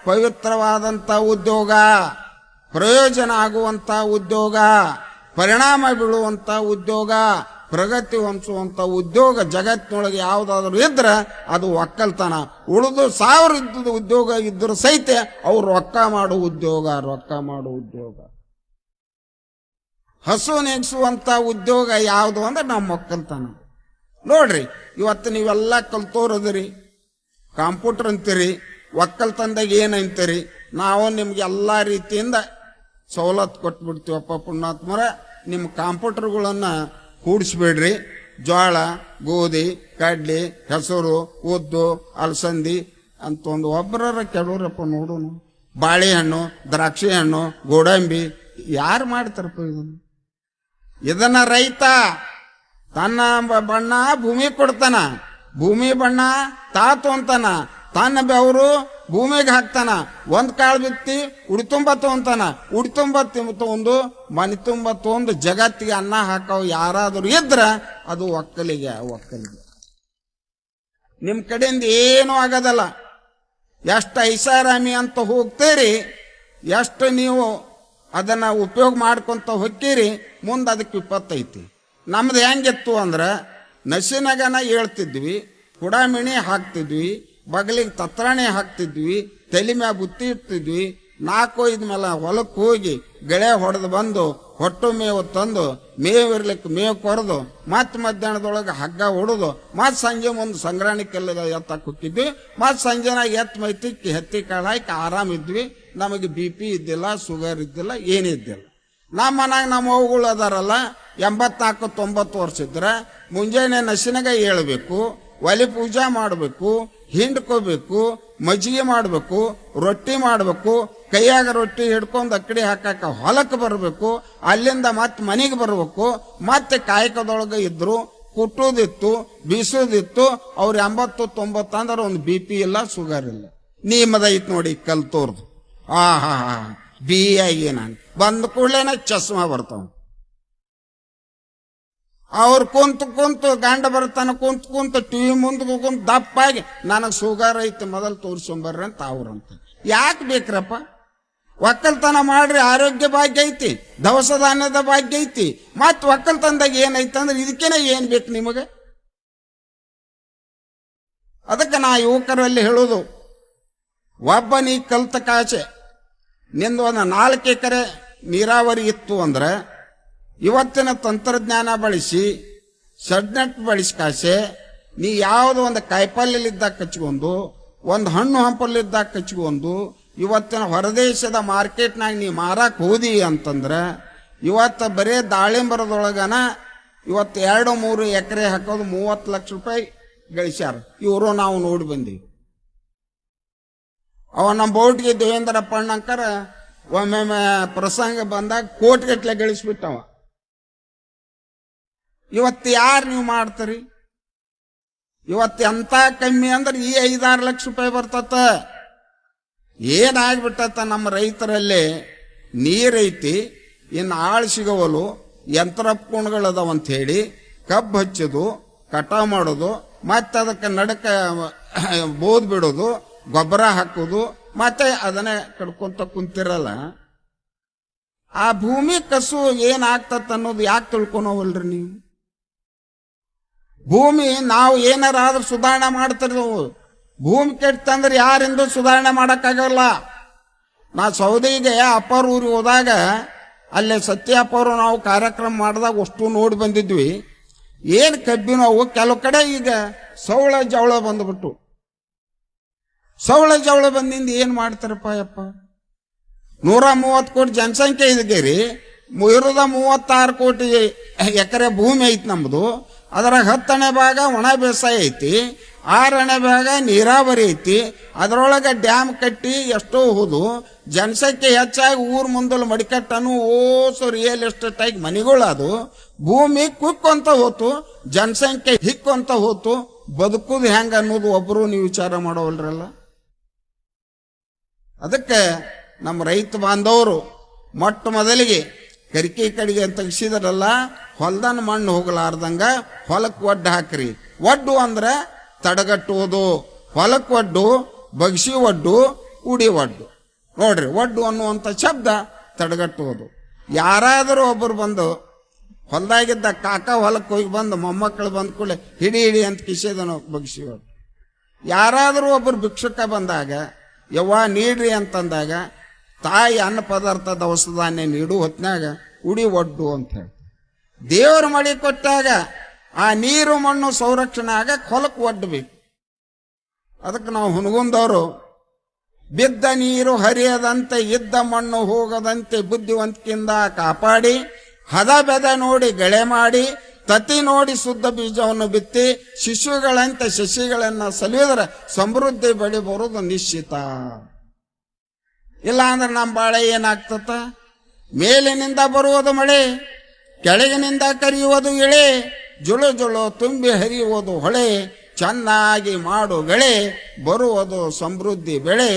ಪವಿತ್ರವಾದಂತ ಉದ್ಯೋಗ, ಪ್ರಯೋಜನ ಆಗುವಂತ ಉದ್ಯೋಗ, ಪರಿಣಾಮ ಬೀಳುವಂತ ಉದ್ಯೋಗ, ಪ್ರಗತಿ ಹೊಂದುವಂತ ಉದ್ಯೋಗ. ಜಗತ್ತಿನೊಳಗೆ ಯಾವುದಾದ್ರೂ ಇದ್ರೆ ಅದು ಒಕ್ಕಲ್ತನ. ಉಳಿದು 1000 ಇದ್ದ ಉದ್ಯೋಗ ಇದ್ರೂ ಸಹಿತ ಅವ್ರು ರೊಕ್ಕ ಮಾಡೋ ಉದ್ಯೋಗ. ಹಸು ನೆಗ್ಸುವಂತ ಉದ್ಯೋಗ ಯಾವುದು ಅಂದ್ರೆ ನಮ್ಮ ಒಕ್ಕಲ್ತನ. ನೋಡ್ರಿ, ಇವತ್ತು ನೀವೆಲ್ಲ ಕಲ್ತೋರದಿರಿ, ಕಂಪ್ಯೂಟರ್ ಅಂತೀರಿ, ಒಕ್ಕಲ್ತನದಾಗ ಏನಂತೀರಿ. ನಾವು ನಿಮ್ಗೆ ಎಲ್ಲಾ ರೀತಿಯಿಂದ ಸವಲತ್ತು ಕೊಟ್ಬಿಡ್ತೀವಪ್ಪ ಪುಣ್ಯಾತ್ಮರ. ನಿಮ್ಮ ಕಂಪ್ಯೂಟರ್ಗಳನ್ನ ಕೂಡಿಸ್ಬೇಡ್ರಿ. ಜೋಳ, ಗೋಧಿ, ಕಡ್ಲಿ, ಹೆಸರು, ಉದ್ದು, ಅಲಸಂದಿ ಅಂತ ಒಂದು ಒಬ್ಬರ ಕೆಲವರಪ್ಪ ನೋಡೋಣ. ಬಾಳೆಹಣ್ಣು, ದ್ರಾಕ್ಷಿ ಹಣ್ಣು, ಗೋಡಂಬಿ ಯಾರು ಮಾಡ್ತಾರಪ್ಪ ಇದನ್ನ ರೈತ ತನ್ನ ಬಣ್ಣ ಭೂಮಿ ಕೊಡ್ತಾನ, ಭೂಮಿ ಬಣ್ಣ ತಾತು ಅಂತಾನ, ತನ್ನ ಬೆವರು ಭೂಮಿಗೆ ಹಾಕ್ತಾನ. 1 ಕಾಳು ಬಿತ್ತಿ ಉಡಿತುಂಬ ತಗೊಂತಾನ, ಉಡಿತುಂಬ ತಗೊಂಡು ಮನೆ ತುಂಬ ತಗೊಂಡು ಜಗತ್ತಿಗೆ ಅನ್ನ ಹಾಕವ್ ಯಾರಾದ್ರೂ ಇದ್ರ ಅದು ಒಕ್ಕಲಿಗೆ. ನಿಮ್ ಕಡೆಯಿಂದ ಏನೂ ಆಗದಲ್ಲ. ಎಷ್ಟು ಐಷಾರಾಮಿ ಅಂತ ಹೋಗ್ತೀರಿ, ಎಷ್ಟು ನೀವು ಅದನ್ನ ಉಪಯೋಗ ಮಾಡ್ಕೊಂತ ಹೋಗ್ತೀರಿ, ಮುಂದೆ ಅದಕ್ಕೆ ವಿಪತ್ತೈತಿ. ನಮ್ದು ಹೆಂಗಿತ್ತು ಅಂದ್ರೆ ನಸಿನಗನ ಹೇಳ್ತಿದ್ವಿ, ಕುಡಾಮಿಣಿ ಹಾಕ್ತಿದ್ವಿ, ಬಗಲಿಗೆ ತತ್ರಾಣಿ ಹಾಕ್ತಿದ್ವಿ, ತಲೆ ಮ್ಯಾಗ ಬುತ್ತಿ ಇಡ್ತಿದ್ವಿ. 4-5 ಮೇಲೆ ಹೊಲಕ್ಕೆ ಹೋಗಿ ಗೆಳೆ ಹೊಡೆದು ಬಂದು ಹೊಟ್ಟು ಮೇವು ತಂದು ಮೇವಿರ್ಲಿಕ್ಕೆ ಮೇವು ಕೊರೆದು ಮತ್ತೆ ಮಧ್ಯಾಹ್ನದೊಳಗೆ ಹಗ್ಗ ಹೊಡೆದು ಮತ್ತೆ ಸಂಜೆ ಮುಂದೆ ಸಂಗ್ರಾಣಿಕೆಲ್ಲ ಎತ್ತಕ್ಕೆ ಹೋಗಿದ್ವಿ. ಮತ್ತೆ ಸಂಜೆನಾಗ ಎತ್ತು ಮೈ ತಿಕ್ಕಿ ಹತ್ತಿ ಕಾಳು ಹಾಕಿ ಆರಾಮಿದ್ವಿ. ನಮಗೆ BP ಇದ್ದಿಲ್ಲ, ಶುಗರ್ ಇದ್ದಿಲ್ಲ, ಏನಿದ್ದಿಲ್ಲ. ನಮ್ಮ ಮನಾಗ ನಮ್ಮ ಅವುಗಳು ಅದಾರಲ್ಲ 84-90 ವರ್ಷ ಇದ್ರ ಮುಂಜಾನೆ ನಸಿನಾಗ ಹೇಳ್ಬೇಕು, ಒಲಿ ಪೂಜಾ ಮಾಡಬೇಕು, ಹಿಂಡ್ಕೋಬೇಕು, ಮಜ್ಜಿಗೆ ಮಾಡಬೇಕು, ರೊಟ್ಟಿ ಮಾಡಬೇಕು, ಕೈಯಾಗ ರೊಟ್ಟಿ ಹಿಡ್ಕೊಂಡು ಅಕ್ಕಡಿ ಹಾಕಾಕ ಹೊಲಕ್ಕೆ ಬರಬೇಕು, ಅಲ್ಲಿಂದ ಮತ್ತೆ ಮನೆಗೆ ಬರಬೇಕು. ಮತ್ತೆ ಕಾಯಕದೊಳಗೆ ಇದ್ರು, ಕುಟ್ಟೋದಿತ್ತು, ಬೀಸೋದಿತ್ತು. ಅವ್ರು 80-90 ಅಂದ್ರೆ ಒಂದು BP ಇಲ್ಲ, ಶುಗರ್ ಇಲ್ಲ. ನಿಮ್ಮದೈತ್ ನೋಡಿ ಕಲ್ತೋರ್ದು. BI ನಾನು ಬಂದ ಕೂಡಲೇನ ಚಸ್ಮಾ ಬರ್ತಾವ. ಅವ್ರು ಕುಂತು ಗಂಡ ಬರ್ತಾನ ಕುಂತು ಟಿವಿ ಮುಂದೆ ಕುಂತು ದಪ್ಪಾಗಿ ನನಗೆ ಶುಗರ್ ಐತಿ ಮೊದಲು ತೋರಿಸ್ಕೊಂಬರ್ರಿ ಅಂತ ಅವ್ರಂತ. ಯಾಕೆ ಬೇಕ್ರಪ್ಪ? ಒಕ್ಕಲ್ತನ ಮಾಡ್ರಿ, ಆರೋಗ್ಯ ಭಾಗ್ಯ ಐತಿ, ದವಸ ಧಾನ್ಯದ ಭಾಗ್ಯ ಐತಿ. ಮತ್ ಒಕ್ಕಲ್ತನದಾಗ ಏನೈತಿ ಅಂದ್ರೆ ಇದಕ್ಕೇನೆ ಏನ್ ಬೇಕು ನಿಮಗೆ? ಅದಕ್ಕೆ ನಾ ಯುವಕರಲ್ಲಿ ಹೇಳೋದು, ಒಬ್ಬ ನೀ ಕಲ್ತ ಕಾಸೆ ನಿಂದು ಒಂದು 4 ಎಕರೆ ನೀರಾವರಿ ಇತ್ತು ಅಂದ್ರೆ ಇವತ್ತಿನ ತಂತ್ರಜ್ಞಾನ ಬಳಸಿ ಸಡ್ನೆಟ್ ಬಳಸಿ ಕಾಸೆ ನೀ ಯಾವುದೋ ಒಂದು ಕಾಯಿಪಲ್ಯಲಿದ್ದಾಗ ಕಚ್ಕೊಂಡು, ಒಂದು ಹಣ್ಣು ಹಂಪಲಿದ್ದಾಗ ಕಚ್ಕೊಂಡು ಇವತ್ತಿನ ಹೊರದೇಶದ ಮಾರ್ಕೆಟ್ನಾಗ ನೀ ಮಾರಾಕ್ ಹೋದಿ ಅಂತಂದ್ರೆ ಇವತ್ತು ಬರೇ ದಾಳಿಂಬರದೊಳಗನ ಇವತ್ತು 2-3 ಎಕರೆ ಹಾಕೋದು 30 ಲಕ್ಷ ರೂಪಾಯಿ ಗಳಿಸ್ಯಾರ ಇವರು. ನಾವು ನೋಡಿ ಬಂದೀವಿ. ಅವ ನಮ್ಮ ಬೋಟ್ಗೆ ದೇವೇಂದ್ರಪ್ಪ ಅಣ್ಣಂಕರ ಒಮ್ಮೊಮ್ಮೆ ಪ್ರಸಂಗ ಬಂದಾಗ ಕೋಟಿಗಟ್ಲೆ ಗಳಿಸ್ಬಿಟ್ಟವ. ಇವತ್ತು ಯಾರು ನೀವು ಮಾಡ್ತೀರಿ? ಇವತ್ತು ಎಂತ ಕಮ್ಮಿ ಅಂದ್ರೆ ಈ 5-6 ಲಕ್ಷ ರೂಪಾಯಿ ಬರ್ತತ. ಏನಾಗ್ಬಿಟ್ಟತ್ತ ನಮ್ಮ ರೈತರಲ್ಲಿ, ನೀರೈತಿ, ಇನ್ನು ಆಳು ಸಿಗವಲು, ಯಂತ್ರೋಪಕರಣಗಳದಾವಂತ ಹೇಳಿ ಕಬ್ಬು ಹಚ್ಚೋದು, ಕಟಾವು ಮಾಡೋದು, ಮತ್ತೆ ಅದಕ್ಕೆ ನಡಕ ಬೋದ್ ಬಿಡೋದು, ಗೊಬ್ಬರ ಹಾಕೋದು, ಮತ್ತೆ ಅದನ್ನೇ ಕಡ್ಕೊಂತ ಕುಂತಿರಲ್ಲ. ಆ ಭೂಮಿ ಕಸು ಏನಾಗ್ತತ್ ಅನ್ನೋದು ಯಾಕೆ ತಿಳ್ಕೊಳವಲ್ರಿ ನೀವು? ಭೂಮಿ ನಾವು ಏನಾರಾದ್ರೂ ಸುಧಾರಣೆ ಮಾಡ್ತಿರ್ದವು. ಭೂಮಿ ಕೆಟ್ಟಂದ್ರೆ ಯಾರಿಂದೂ ಸುಧಾರಣೆ ಮಾಡಕ್ಕಾಗಲ್ಲ. ನಾ ಸೌದಿಗೆ ಅಪ್ಪರ ಊರಿಗೆ ಹೋದಾಗ ಅಲ್ಲೇ ಸತ್ಯ ಅಪ್ಪರು ನಾವು ಕಾರ್ಯಕ್ರಮ ಮಾಡಿದಾಗ ಅಷ್ಟು ನೋಡಿ ಬಂದಿದ್ವಿ. ಏನು ಕಬ್ಬಿನವು ಕೆಲವು ಕಡೆ ಈಗ ಸೌಳ ಜವಳ ಬಂದ್ಬಿಟ್ಟು, ಸೌಳ ಜವಳ ಬಂದಿಂದ ಏನ್ ಮಾಡ್ತಾರಪ್ಪ ಯಪ್ಪ? 130 ಕೋಟಿ ಜನಸಂಖ್ಯೆ ಇದಕ್ಕೆ 36 ಕೋಟಿ ಎಕರೆ ಭೂಮಿ ಐತಿ ನಮ್ದು. ಅದರಾಗ 10 ಭಾಗ ಒಣ ಬೇಸಾಯ ಐತಿ, 6 ಭಾಗ ನೀರಾವರಿ ಐತಿ. ಅದರೊಳಗೆ ಡ್ಯಾಮ್ ಕಟ್ಟಿ ಎಷ್ಟೋ ಹೋದು, ಜನಸಂಖ್ಯೆ ಹೆಚ್ಚಾಗಿ ಊರ್ ಮುಂದಲು ಮಡಿಕಟ್ಟನು ಓಸು ರಿಯಲ್ ಎಸ್ಟೇಟ್ ಆಗಿ ಮನೆಗಳದು. ಭೂಮಿ ಕುಕ್ಕೊಂತ ಹೋತು, ಜನಸಂಖ್ಯೆ ಹಿಕ್ಕೊಂತ ಹೋತು. ಬದುಕುದು ಹೆಂಗ ಅನ್ನೋದು ಒಬ್ಬರು ನೀವು ವಿಚಾರ ಮಾಡೋವಲ್ರಲ್ಲ. ಅದಕ್ಕೆ ನಮ್ಮ ರೈತ ಬಾಂಧವರು ಮೊಟ್ಟ ಮೊದಲಿಗೆ ಕರಿಕೆ ಕಡೆಗೆ ತೆಗಿಸಿದ್ರಲ್ಲ, ಹೊಲ್ದನ ಮಣ್ಣು ಹೋಗಲಾರ್ದಂಗ ಹೊಲಕ್ಕೆ ಒಡ್ಡು ಹಾಕ್ರಿ. ಒಡ್ಡು ಅಂದ್ರೆ ತಡಗಟ್ಟುವುದು, ಹೊಲಕ್ಕೆ ಒಡ್ಡು, ಬಗ್ಸಿ ಒಡ್ಡು, ಉಡಿ ಒಡ್ಡು. ನೋಡ್ರಿ, ಒಡ್ಡು ಅನ್ನುವಂಥ ಶಬ್ದ ತಡಗಟ್ಟುವುದು. ಯಾರಾದರೂ ಒಬ್ಬರು ಬಂದು ಹೊಲ್ದಾಗಿದ್ದ ಕಾಕ ಹೊಲಕ್ಕೆ ಹೋಗಿ ಬಂದು ಮೊಮ್ಮಕ್ಕಳು ಬಂದ ಕೂಡಲೇ ಹಿಡಿ ಹಿಡಿ ಅಂತ ಕಿಸೇದನು ಬಗ್ಸಿ ಒಡ್ಡು. ಯಾರಾದರೂ ಒಬ್ಬರು ಭಿಕ್ಷುಕ ಬಂದಾಗ ಯವ್ವ ನೀಡ್ರಿ ಅಂತಂದಾಗ ತಾಯಿ ಅನ್ನ ಪದಾರ್ಥ ದವಸ ಧಾನ್ಯ ನೀಡು ಹೊತ್ನಾಗ ಉಡಿ ಒಡ್ಡು ಅಂತ ಹೇಳಿ ದೇವರು ಮಳೆ ಕೊಟ್ಟಾಗ ಆ ನೀರು ಮಣ್ಣು ಸಂರಕ್ಷಣೆ ಆಗಕ್ಕೆ ಹೊಲಕ್ಕೆ ಒಡ್ಡಬೇಕು. ಅದಕ್ಕೆ ನಾವು ಹುನಗುಂದವರು ಬಿದ್ದ ನೀರು ಹರಿಯದಂತೆ, ಇದ್ದ ಮಣ್ಣು ಹೋಗದಂತೆ ಬುದ್ಧಿವಂತಿಕೆಯಿಂದ ಕಾಪಾಡಿ, ಹದ ಬೆದ ನೋಡಿ ಗಳೆ ಮಾಡಿ, ತತಿ ನೋಡಿ ಶುದ್ಧ ಬೀಜವನ್ನು ಬಿತ್ತಿ, ಶಿಶುಗಳಂತೆ ಸಸಿಗಳನ್ನ ಸಲಿಯುವುದರ ಸಮೃದ್ಧಿ ಬೆಳೆ ಬರುವುದು ನಿಶ್ಚಿತ. ಇಲ್ಲ ಅಂದ್ರೆ ನಮ್ಮ ಬಾಳೆ ಏನಾಗ್ತತ? ಮೇಲಿನಿಂದ ಬರುವುದು ಮಳೆ, ಕೆಳಗಿನಿಂದ ಕರೆಯುವುದು ಇಳೆ, ಜುಳು ಜುಳು ತುಂಬಿ ಹರಿಯುವುದು ಹೊಳೆ, ಚೆನ್ನಾಗಿ ಮಾಡು ಗಳೆ, ಬರುವುದು ಸಮೃದ್ಧಿ ಬೆಳೆ,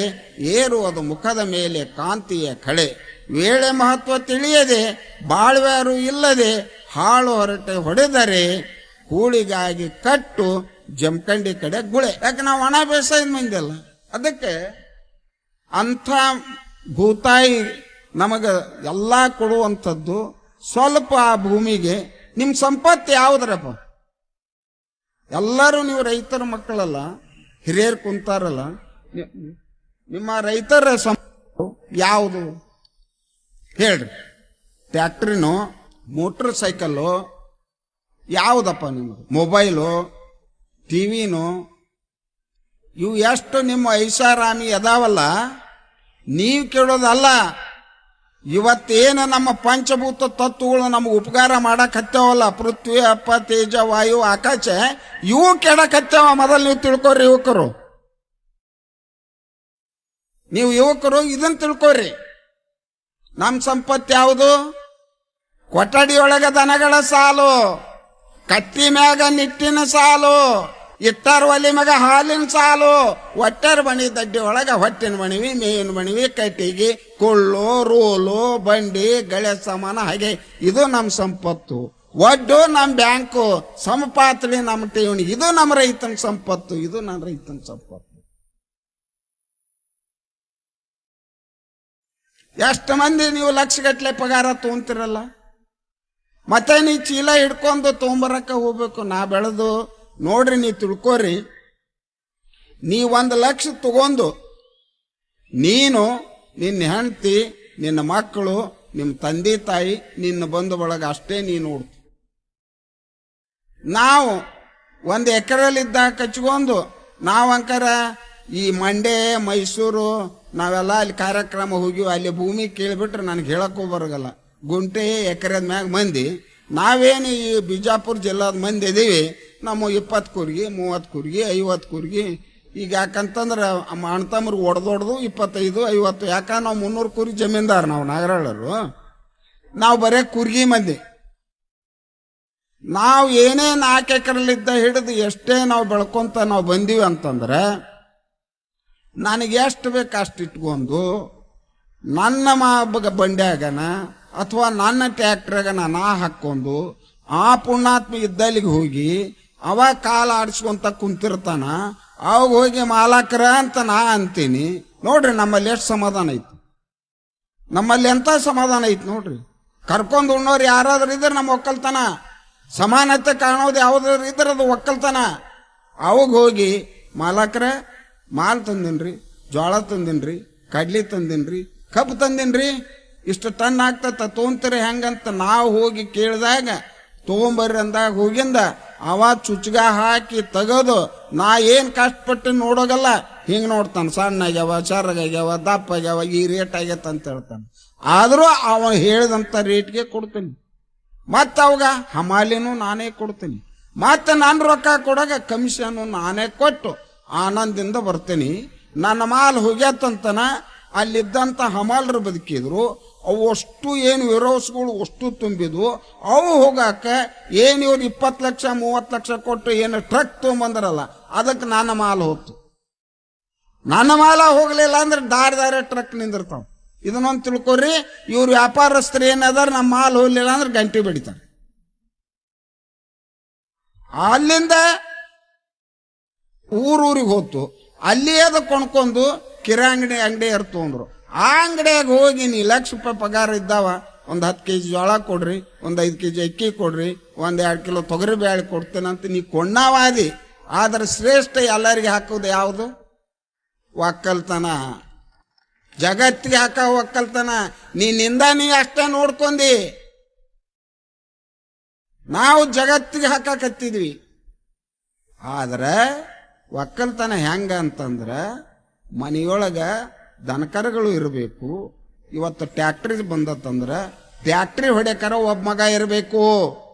ಏರುವುದು ಮುಖದ ಮೇಲೆ ಕಾಂತಿಯ ಕಳೆ. ವೇಳೆ ಮಹತ್ವ ತಿಳಿಯದೆ ಬಾಳ್ವ್ಯಾರು ಇಲ್ಲದೆ ಹಾಳು ಹೊರಟೆ ಹೊಡೆದರೆ ಕೂಳಿಗಾಗಿ ಕಟ್ಟು ಜಮಖಂಡಿ ಕಡೆ ಗುಳೆ. ಯಾಕೆ ನಾವು ಒಣ ಬೇಸಾಯದ ಮಂದಿ ಅಲ್ಲ. ಅದಕ್ಕೆ ಅಂಥ ಭೂತಾಯಿ ನಮಗೆ ಎಲ್ಲ ಕೊಡುವಂಥದ್ದು ಸ್ವಲ್ಪ ಆ ಭೂಮಿಗೆ. ನಿಮ್ಮ ಸಂಪತ್ತು ಯಾವುದ್ರಪ್ಪ? ಎಲ್ಲರೂ ನೀವು ರೈತರ ಮಕ್ಕಳಲ್ಲ, ಹಿರಿಯರು ಕುಂತಾರಲ್ಲ, ನಿಮ್ಮ ರೈತರ ಸಂಪತ್ತು ಯಾವುದು ಹೇಳ್ರಿ? ಟ್ಯಾಕ್ಟ್ರಿನೋ, ಮೋಟರ್ ಸೈಕಲ್ಲು, ಯಾವುದಪ್ಪ ನಿಮ್ಮದು? ಮೊಬೈಲು, ಟಿವಿನೋ? ಇವು ಎಷ್ಟು ನಿಮ್ಮ ಐಷಾರಾಮಿ ಅದಾವಲ್ಲ, ನೀವು ಕೇಳೋದಲ್ಲ. ಇವತ್ತೇನು ನಮ್ಮ ಪಂಚಭೂತ ತತ್ವಗಳು ನಮಗೆ ಉಪಕಾರ ಮಾಡಕ್ ಹತ್ತವಲ್ಲ, ಪೃಥ್ವಿ ಅಪ್ಪ ತೇಜ ವಾಯು ಆಕಾಶ, ಇವು ಕೆಡಕ್ ಹತ್ತವ. ಮೊದಲು ನೀವು ತಿಳ್ಕೊರಿ ಯುವಕರು, ನೀವು ಯುವಕರು ಇದನ್ನ ತಿಳ್ಕೊರಿ. ನಮ್ಮ ಸಂಪತ್ತು ಯಾವುದು? ಕೊಠಡಿಯೊಳಗ ದನಗಳ ಸಾಲು, ಕತ್ತಿ ಮ್ಯಾಗ ನಿಟ್ಟಿನ ಸಾಲು, ಇಟ್ಟಾರ ಒಲಿ ಮ್ಯಾಗ ಹಾಲಿನ ಸಾಲು, ಒಟ್ಟಾರ ಬಣಿ ದಡ್ಡಿ ಒಳಗ ಹೊಟ್ಟಿನ ಬಣಿವಿ, ಮೇವಿನ ಬಣಿವಿ, ಕಟ್ಟಿಗೆ, ಕೊಳ್ಳು, ರೋಲು, ಬಂಡಿ, ಗಳೆ ಸಮಾನ. ಹಾಗೆ ಇದು ನಮ್ಮ ಸಂಪತ್ತು. ಒಡ್ಡು ನಮ್ಮ ಬ್ಯಾಂಕು, ಸಮಪಾತ್ರಿ ನಮ್ಮ ಠೇವಣಿ. ಇದು ನಮ್ಮ ರೈತನ ಸಂಪತ್ತು, ಇದು ನನ್ನ ರೈತನ ಸಂಪತ್ತು. ಎಷ್ಟು ಮಂದಿ ನೀವು ಲಕ್ಷಗಟ್ಲೆ ಪಗಾರ ತಗೊಂತಿರಲ್ಲ, ಮತ್ತೆ ನೀ ಚೀಲ ಹಿಡ್ಕೊಂಡು ತೊಗೊಂಬರಕ್ಕ ಹೋಗ್ಬೇಕು. ನಾ ಬೆಳೆದು ನೋಡ್ರಿ, ನೀವು ತಿಳ್ಕೋರಿ, ನೀ 1 ಲಕ್ಷ ತಗೊಂಡು ನೀನು, ನಿನ್ನ ಹೆಂಡತಿ, ನಿನ್ನ ಮಕ್ಕಳು, ನಿಮ್ಮ ತಂದೆ ತಾಯಿ, ನಿನ್ನ ಬಂಧು ಬಳಗ ಅಷ್ಟೇ ನೀ ನೋಡ್ತು. ನಾವು 1 ಎಕರೆಲಿದ್ದಾಗ ಕಚ್ಕೊಂಡು ನಾವಂಕರ ಈ ಮಂಡ್ಯ ಮೈಸೂರು ನಾವೆಲ್ಲ ಅಲ್ಲಿ ಕಾರ್ಯಕ್ರಮ ಹೋಗಿವಿ. ಅಲ್ಲಿ ಭೂಮಿ ಕೇಳಿಬಿಟ್ರೆ ನನಗೆ ಹೇಳಕ್ಕೂ ಬರಗಲ್ಲ. ಗುಂಟೆ ಎಕರೆದ ಮ್ಯಾಗ ಮಂದಿ ನಾವೇನು ಈ ಬಿಜಾಪುರ ಜಿಲ್ಲಾದ ಮಂದಿ ಇದೀವಿ. ನಮ್ಮ 20 ಕೂರ್ಗಿ, 30 ಕೂರ್ಗಿ, 50 ಕೂರ್ಗಿ. ಈಗ ಯಾಕಂತಂದ್ರೆ ಅಣ್ತಮ್ರಿಗೆ ಒಡೆದೊಡ್ದು 25, 50. ಯಾಕ ನಾವು 300 ಕೂರ್ಗಿ ಜಮೀನ್ದಾರ್, ನಾವು ನಾಗರಾಳರು, ನಾವು ಬರೇ ಕೂರ್ಗಿ ಮಂದಿ. ನಾವು ಏನೇ 4 ಎಕರೆಲಿದ್ದ ಹಿಡಿದು ಎಷ್ಟೇ ನಾವು ಬೆಳ್ಕೊಂತ ನಾವು ಬಂದೀವಿ ಅಂತಂದ್ರೆ ನನಗೆ ಎಷ್ಟು ಬೇಕು ಅಷ್ಟು ಇಟ್ಕೊಂಡು ನನ್ನ ಬಂಡ್ಯಾಗನ ಅಥವಾ ನನ್ನ ಟ್ಯಾಕ್ಟ್ರಾಗನ ನಾ ಹಾಕ್ಕೊಂಡು ಆ ಪುಣ್ಯಾತ್ಮ ಇದ್ದಲ್ಲಿಗೆ ಹೋಗಿ ಅವ ಕಾಲ ಆಡಿಸ್ಕೊಂತ ಕುಂತಿರ್ತಾನ, ಅವಾಗ ಹೋಗಿ ಮಾಲಕರ ಅಂತ ನಾ ಅಂತೀನಿ. ನೋಡ್ರಿ ನಮ್ಮಲ್ಲಿ ಎಷ್ಟು ಸಮಾಧಾನ ಐತಿ, ನಮ್ಮಲ್ಲಿ ಎಂತ ಸಮಾಧಾನ ಐತಿ ನೋಡ್ರಿ. ಕರ್ಕೊಂಡು ಉಣ್ಣೋರು ಯಾರಾದ್ರೂ ಇದ್ರೆ ನಮ್ಮ ಒಕ್ಕಲ್ತನ, ಸಮಾನತೆ ಕಾಣೋದು ಯಾವ್ದಾದ್ರು ಇದ್ರೆ ಅದು ಒಕ್ಕಲ್ತನ. ಅವಾಗ ಹೋಗಿ ಮಾಲಕರ ಮಾಲ್ ತಂದಿನ್ರಿ, ಜೋಳ ತಂದಿನ್ರಿ, ಕಡ್ಲಿ ತಂದಿನ್ರಿ, ಕಬ್ಬು ತಂದಿನ್ರಿ, ಇಷ್ಟು ಟನ್ ಆಗ್ತತ್ತ ತೊಗೊಂತೀರಿ ಹೆಂಗಂತ ನಾವು ಹೋಗಿ ಕೇಳಿದಾಗ ತೊಗೊಂಬರ್ರಿ ಅಂದಾಗ ಹೋಗಿಂದ ಅವ ಚುಚ್ಗ ಹಾಕಿ ತೆಗೋದು ನಾ ಏನ್ ಕಷ್ಟಪಟ್ಟು ನೋಡೋಗಲ್ಲ, ಹಿಂಗ್ ನೋಡ್ತಾನ. ಸಣ್ಣಾಗ್ಯಾವ, ಚರ್ಗಾಗ್ಯಾವ, ದಪ್ಪ ಆಗ್ಯಾವ, ಈ ರೇಟ್ ಆಗೈತೆ ಅಂತ ಹೇಳ್ತಾನೆ. ಆದ್ರೂ ಅವ ಹೇಳಿದಂತ ರೇಟ್ಗೆ ಕೊಡ್ತೀನಿ. ಮತ್ತ ಅವಾಗ ಹಮಾಲಿನೂ ನಾನೇ ಕೊಡ್ತೀನಿ. ಮತ್ತೆ ನಾನು ರೊಕ್ಕ ಕೊಡಾಗ ಕಮಿಷನ್ ನಾನೇ ಕೊಟ್ಟು ಆನಂದಿಂದ ಬರ್ತೀನಿ. ನನ್ನ ಮಾಲ್ ಹೋಗ್ಯಾತಂತನ ಅಲ್ಲಿದ್ದಂತ ಹಮಾಲರು ಬದುಕಿದ್ರು. ಅವು ಅಷ್ಟು ಏನು ವಿರೋಸ್ಗಳು ಅಷ್ಟು ತುಂಬಿದ್ವು. ಅವು ಹೋಗಾಕ ಏನು ಇವ್ರು 20 ಲಕ್ಷ 30 ಲಕ್ಷ ಕೊಟ್ಟು ಏನು ಟ್ರಕ್ ತೊಗೊಂಬಂದ್ರಲ್ಲ, ಅದಕ್ಕೆ ನನ್ನ ಮಾಲ್ ಹೋಗ್ತು. ನನ್ನ ಮಾಲ ಹೋಗ್ಲಿಲ್ಲ ಅಂದ್ರೆ ದಾರಿ ಟ್ರಕ್ ನಿಂದಿರ್ತಾವ. ಇದನ್ನೊಂದು ತಿಳ್ಕೊರಿ. ಇವ್ರು ವ್ಯಾಪಾರಸ್ಥರು ಏನದಾರ ನಮ್ಮ ಮಾಲ್ ಹೋಗ್ಲಿಲ್ಲ ಅಂದ್ರೆ ಗಂಟೆ ಬಡಿತಾರೆ. ಅಲ್ಲಿಂದ ಊರೂರಿಗೆ ಹೋತು, ಅಲ್ಲಿ ಅದ ಕೊಂಡ್ಕೊಂಡು ಕಿರಾಂಗಡಿ ಅಂಗಡಿ ತಗೊಂಡ್ರು. ಆ ಅಂಗಡಿಯಾಗ ಹೋಗಿ ನೀ ₹1,00,000 ಪಗಾರ ಇದ್ದಾವ, ಒಂದು 10 kg ಜೋಳ ಕೊಡ್ರಿ, ಒಂದು 5 kg ಅಕ್ಕಿ ಕೊಡ್ರಿ, 1-2 ಕಿಲೋ ತೊಗರಿ ಬೇಳೆ ಕೊಡ್ತೇನಂತ ನೀ ಕೊಂಡಾವಾದಿ. ಆದ್ರೆ ಶ್ರೇಷ್ಠ ಎಲ್ಲರಿಗೆ ಹಾಕೋದು ಯಾವುದು? ಒಕ್ಕಲ್ತನ. ಜಗತ್ತಿಗೆ ಹಾಕ ಒಕ್ಕಲ್ತನ. ನಿನ್ನಿಂದ ನೀ ಅಷ್ಟೇ ನೋಡ್ಕೊಂಡಿ. ನಾವು ಜಗತ್ತಿಗೆ ಹಾಕಕತ್ತಿದ್ವಿ. ಆದ್ರೆ ಒಕ್ಕಲ್ತನ ಹೆಂಗ ಅಂತಂದ್ರ ಮನೆಯೊಳಗ ದನಕರಗಳು ಇರಬೇಕು. ಇವತ್ತು ಟ್ಯಾಕ್ಟ್ರಿ ಬಂದತ್ತಂದ್ರ ಟ್ಯಾಕ್ಟ್ರಿ ಹೊಡೆಕರ ಒಬ್ಬ ಮಗ ಇರಬೇಕು.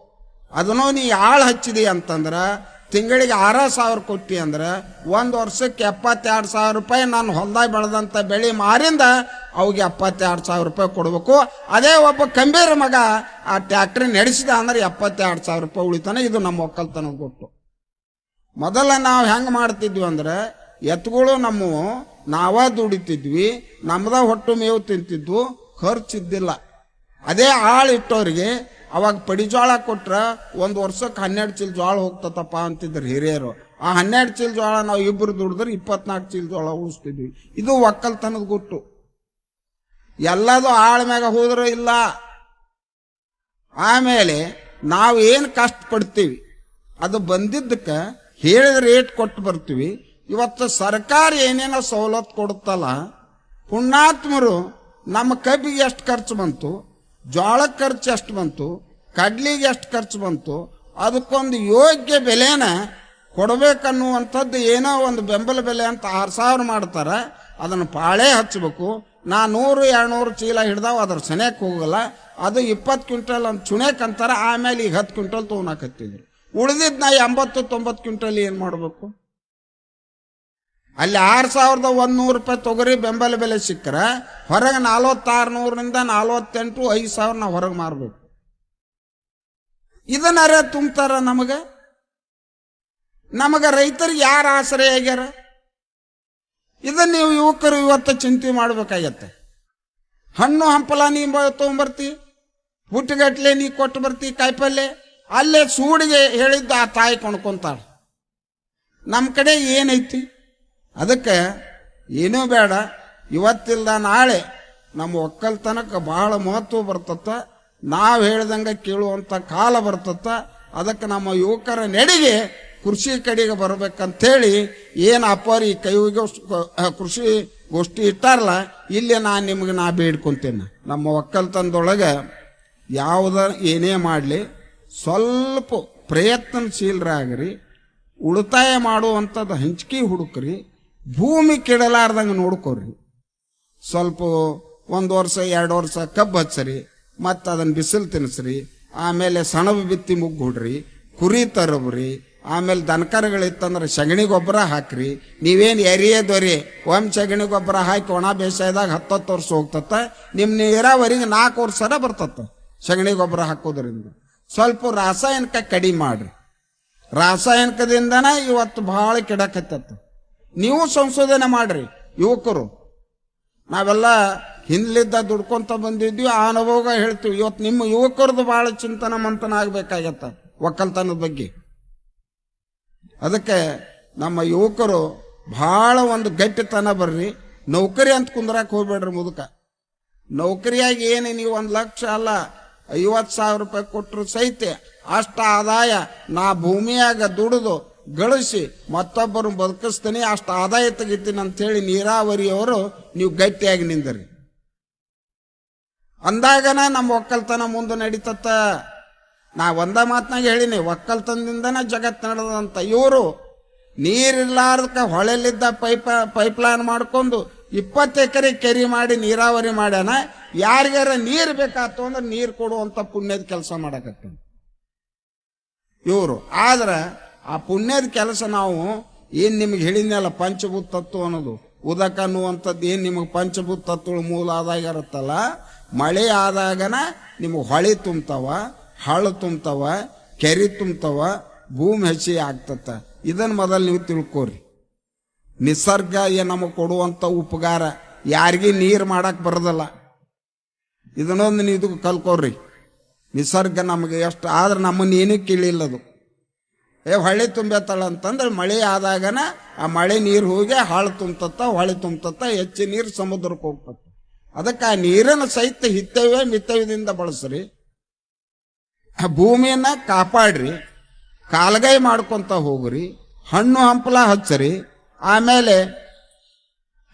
ಅದನ್ನೋ ನೀ ಆಳ್ ಹಚ್ಚಿದಿ ಅಂತಂದ್ರ ತಿಂಗಳಿಗೆ 6,000 ಕೊಟ್ಟಿ ಅಂದ್ರ 1 ವರ್ಷಕ್ಕೆ ₹72,000 ನಾನು ಹೊಲ್ದಾಗ ಬೆಳೆದಂತ ಬೆಳೆ ಮಾರಿಂದ ಅವಿಗೆ ₹72,000 ಕೊಡ್ಬೇಕು. ಅದೇ ಒಬ್ಬ ಕಂಬೀರ ಮಗ ಆ ಟ್ಯಾಕ್ಟ್ರಿ ನಡೆಸಿದ ಅಂದ್ರೆ ₹72,000 ಉಳಿತಾನೆ. ಇದು ನಮ್ಮ ಒಕ್ಕಲ್ತನ ಕೊಟ್ಟು. ಮೊದಲ ನಾವು ಹೆಂಗ್ ಮಾಡ್ತಿದ್ವಿ ಅಂದ್ರೆ ಎತ್ತುಗಳು ನಮ್ಮ ನಾವ ದುಡಿತಿದ್ವಿ, ನಮ್ದ ಹೊಟ್ಟು ಮೇವು ತಿಂತಿದ್ವು, ಖರ್ಚಿದ್ದಿಲ್ಲ. ಅದೇ ಆಳು ಇಟ್ಟವ್ರಿಗೆ ಅವಾಗ ಪಡಿಜೋಳ ಕೊಟ್ರ 1 ವರ್ಷಕ್ಕೆ 12 ಚೀಲ ಜೋಳ ಹೋಗ್ತತಪ್ಪ ಅಂತಿದ್ರು ಹಿರಿಯರು. ಆ 12 ಚೀಲ ಜೋಳ ನಾವು ಇಬ್ಬರು ದುಡಿದ್ರೆ 24 ಚೀಲ ಜೋಳ ಉಳಿಸ್ತಿದ್ವಿ. ಇದು ಒಕ್ಕಲ್ತನದ ಗುಟ್ಟು. ಎಲ್ಲದು ಆಳ ಮ್ಯಾಗ ಹೋದ್ರೂ ಇಲ್ಲ. ಆಮೇಲೆ ನಾವು ಏನು ಕಷ್ಟ ಪಡ್ತೀವಿ ಅದು ಬಂದಿದ್ದಕ್ಕೆ ಹೇಳಿದ ರೇಟ್ ಕೊಟ್ಟು ಬರ್ತೀವಿ. ಇವತ್ತು ಸರ್ಕಾರ ಏನೇನೋ ಸವಲತ್ತು ಕೊಡುತ್ತಲ್ಲ, ಪುಣ್ಯಾತ್ಮರು ನಮ್ಮ ಕಬ್ಬಿಗೆ ಎಷ್ಟು ಖರ್ಚು ಬಂತು, ಜೋಳಕ್ಕೆ ಖರ್ಚು ಎಷ್ಟು ಬಂತು, ಕಡ್ಲಿಗೆ ಎಷ್ಟು ಖರ್ಚು ಬಂತು, ಅದಕ್ಕೊಂದು ಯೋಗ್ಯ ಬೆಲೆನ ಕೊಡಬೇಕನ್ನುವಂಥದ್ದು ಏನೋ ಒಂದು ಬೆಂಬಲ ಬೆಲೆ ಅಂತ 6,000 ಮಾಡ್ತಾರೆ. ಅದನ್ನು ಪಾಳೆ ಹಚ್ಚಬೇಕು. ನಾ 100-200 ಚೀಲ ಹಿಡ್ದಾವ ಅದ್ರ ಸೆನೆಕ್ ಹೋಗಲ್ಲ. ಅದು 20 ಕ್ವಿಂಟಲ್ ಅಂತ ಚುಣೆಕ್ ಅಂತಾರೆ. ಆಮೇಲೆ ಈಗ 10 ಕ್ವಿಂಟಲ್ ತೊಗೊಳಕತ್ತಿದ್ರು. ಉಳಿದಿದ್ ನಾ 80-90 ಕ್ವಿಂಟಲ್ ಏನ್ ಮಾಡ್ಬೇಕು? ಅಲ್ಲಿ ₹6,100 ತೊಗರಿ ಬೆಂಬಲ ಬೆಲೆ ಸಿಕ್ಕರ ಹೊರಗೆ 46,100 48 5,000 ನಾವು ಹೊರಗೆ ಮಾರ್ಬೇಕು. ಇದನ್ನಾರ ತುಂಬ್ತಾರ ನಮಗ ರೈತರಿಗೆ ಯಾರು ಆಸರೆ ಆಗ್ಯಾರ? ಇದನ್ನ ನೀವು ಯುವಕರು ಇವತ್ತು ಚಿಂತೆ ಮಾಡ್ಬೇಕಾಗತ್ತೆ. ಹಣ್ಣು ಹಂಪಲ ನೀ ತಗೊಂಬರ್ತಿ, ಪುಟ್ಟಗಟ್ಲೆ ನೀ ಕೊಟ್ಟು ಬರ್ತಿ, ಕಾಯಿಪಲ್ಲೆ ಅಲ್ಲೇ ಸೂಡಿಗೆ ಹೇಳಿದ್ದ ಆ ತಾಯಿ ಕೊಂಡ್ಕೊಂತಾಳ. ನಮ್ಮ ಕಡೆ ಏನೈತಿ? ಅದಕ್ಕೆ ಏನೂ ಬೇಡ, ಇವತ್ತಿಲ್ದ ನಾಳೆ ನಮ್ಮ ಒಕ್ಕಲ್ತನಕ್ಕೆ ಬಹಳ ಮಹತ್ವ ಬರ್ತತ್ತ. ನಾವು ಹೇಳ್ದಂಗೆ ಕೇಳುವಂಥ ಕಾಲ ಬರ್ತತ್ತ. ಅದಕ್ಕೆ ನಮ್ಮ ಯುವಕರ ನೆಡೆಗೆ ಕೃಷಿ ಕಡೆಗೆ ಬರ್ಬೇಕಂತೇಳಿ ಏನು ಅಪ್ಪಾರಿ ಕೃಷಿ ಗೋಷ್ಠಿ ಇಟ್ಟಾರಲ್ಲ, ಇಲ್ಲಿ ನಾನು ನಿಮ್ಗೆ ಬೇಡ್ಕೊಂತೇನೆ. ನಮ್ಮ ಒಕ್ಕಲ್ತನದೊಳಗೆ ಯಾವುದ ಏನೇ ಮಾಡಲಿ ಸ್ವಲ್ಪ ಪ್ರಯತ್ನಶೀಲರಾಗ್ರಿ, ಉಳಿತಾಯ ಮಾಡುವಂಥದ್ದು ಹಂಚಿಕೆ ಹುಡುಕ್ರಿ, ಭೂಮಿ ಕೆಡಲಾರ್ದಂಗೆ ನೋಡ್ಕೋರಿ. ಸ್ವಲ್ಪ 1 ವರ್ಷ 2 ವರ್ಷ ಕಬ್ಬು ಹಚ್ಚರಿ, ಮತ್ತು ಅದನ್ನು ಬಿಸಿಲು ತಿನ್ನಿಸ್ರಿ, ಆಮೇಲೆ ಸಣಬು ಬಿತ್ತಿ ಮುಗ್ಗುಡ್ರಿ, ಕುರಿ ತರಬ್ರಿ, ಆಮೇಲೆ ದನಕರಗಳಿತ್ತಂದ್ರೆ ಸಗಣಿ ಗೊಬ್ಬರ ಹಾಕ್ರಿ. ನೀವೇನು ಎರಿಯದೊರಿ ಸಗಣಿ ಗೊಬ್ಬರ ಹಾಕಿ ಒಣ ಬೇಸಾಯದಾಗ 10 ವರ್ಷ ಹೋಗ್ತತ್ತ. ನಿಮ್ಮ ನೀರಾವರಿಗೆ 4 ವರ್ಷ ಬರ್ತತ್ತ ಸಗಣಿ ಗೊಬ್ಬರ ಹಾಕೋದ್ರಿಂದ. ಸ್ವಲ್ಪ ರಾಸಾಯನಿಕ ಕಡಿಮೆ ಮಾಡ್ರಿ. ರಾಸಾಯನಿಕದಿಂದನ ಇವತ್ತು ಬಹಳ ಕೆಡಕತ್ತ. ನೀವು ಸಂಶೋಧನೆ ಮಾಡ್ರಿ ಯುವಕರು. ನಾವೆಲ್ಲ ಹಿಂದ್ಲಿದ್ದ ದುಡ್ಕೊಂತ ಬಂದಿದ್ವಿ, ಆ ಅನುಭವ ಹೇಳ್ತೀವಿ. ಇವತ್ತು ನಿಮ್ಮ ಯುವಕರದು ಬಹಳ ಚಿಂತನ ಮಂಥನ ಆಗ್ಬೇಕಾಗತ್ತ ಒಕ್ಕಲ್ತನದ ಬಗ್ಗೆ. ಅದಕ್ಕೆ ನಮ್ಮ ಯುವಕರು ಬಹಳ ಒಂದು ಗಟ್ಟಿತನ ಬರ್ರಿ. ನೌಕರಿ ಅಂತ ಕುಂದ್ರಾಕ್ ಹೋಗ್ಬೇಡ್ರಿ ಮುದುಕ. ನೌಕರಿಯಾಗಿ ಏನು ನೀವು 1 ಲಕ್ಷ ಅಲ್ಲ 50,000 ರೂಪಾಯಿ ಕೊಟ್ಟರು ಸಹಿತ ಅಷ್ಟ ಆದಾಯ ನಾ ಭೂಮಿಯಾಗ ದುಡಿದು ಗಳಿಸಿ ಮತ್ತೊಬ್ಬರು ಬದುಕಿಸ್ತೀನಿ, ಅಷ್ಟು ಆದಾಯ ತೆಗಿತೀನಿ ಅಂತೇಳಿ ನೀರಾವರಿಯವರು ನೀವು ಗಟ್ಟಿಯಾಗಿ ನಿಂದರಿ ಅಂದಾಗನ ನಮ್ಮ ಒಕ್ಕಲ್ತನ ಮುಂದೆ ನಡೀತತ್ತ. ನಾ ಒಂದ ಮಾತನಾಗ ಹೇಳಿನಿ, ಒಕ್ಕಲ್ತನದಿಂದನ ಜಗತ್ತು ನಡೆದಂತ. ಇವರು ನೀರಿಲ್ಲಾರ್ದಕ್ಕ ಹೊಳೆಲಿದ್ದ ಪೈಪ್ಲೈನ್ ಮಾಡ್ಕೊಂಡು 20 ಎಕರೆ ಕೆರಿ ಮಾಡಿ ನೀರಾವರಿ ಮಾಡ್ಯಾನ. ಯಾರಿಗಾರ ನೀರು ಬೇಕಾತು ಅಂದ್ರೆ ನೀರು ಕೊಡುವಂತ ಪುಣ್ಯದ ಕೆಲಸ ಮಾಡಕತ್ತ ಇವರು. ಆದ್ರೆ ಆ ಪುಣ್ಯದ ಕೆಲಸ ನಾವು ಏನ್ ನಿಮಗೆ ಹೇಳಿದ್ನಲ್ಲ ಪಂಚಭೂತ ತತ್ವ ಅನ್ನೋದು, ಉದಕ ಅನ್ನುವಂಥದ್ದು ಏನ್ ನಿಮಗೆ ಪಂಚಭೂತ ತತ್ವ ಮೂಲ ಆದಾಗ ಇರುತ್ತಲ್ಲ, ಮಳೆ ಆದಾಗನ ನಿಮಗೆ ಹೊಳೆ ತುಂಬ್ತಾವ, ಹಳ್ಳ ತುಂಬ್ತಾವ, ಕೆರಿ ತುಂಬ್ತಾವ, ಭೂಮಿ ಹಸಿ ಆಗ್ತತ್ತ. ಇದನ್ನ ಮೊದಲು ನೀವು ತಿಳ್ಕೋರಿ. ನಿಸರ್ಗ ನಮಗೆ ಕೊಡುವಂತ ಉಪಕಾರ ಯಾರಿಗೂ ನೀರು ಮಾಡಕ್ ಬರೋದಲ್ಲ. ಇದನ್ನೊಂದು ನೀವು ಕಲ್ಕೋರಿ. ನಿಸರ್ಗ ನಮಗೆ ಎಷ್ಟು ಆದ್ರೆ ನಮ್ಮನ್ನ ಏನೂ ಕೇಳಿಲ್ಲದು. ಹೊಳೆ ತುಂಬತಾಳ ಅಂತಂದ್ರೆ ಮಳೆ ಆದಾಗನ ಆ ಮಳೆ ನೀರು ಹೋಗಿ ಹಾಳು ತುಂಬತ್ತ, ಹೊಳೆ ತುಂಬತ್ತ, ಹೆಚ್ಚು ನೀರು ಸಮುದ್ರಕ್ಕೆ ಹೋಗ್ತತ್ತ. ಅದಕ್ಕೆ ಆ ನೀರನ್ನು ಸಹಿತ ಹಿತ್ತವೇ ಮಿತ್ತವ್ಯದಿಂದ ಬಳಸ್ರಿ. ಭೂಮಿಯನ್ನ ಕಾಪಾಡ್ರಿ, ಕಾಲ್ಗೈ ಮಾಡ್ಕೊಂತ ಹೋಗ್ರಿ, ಹಣ್ಣು ಹಂಪಲ ಹಚ್ಚರಿ. ಆಮೇಲೆ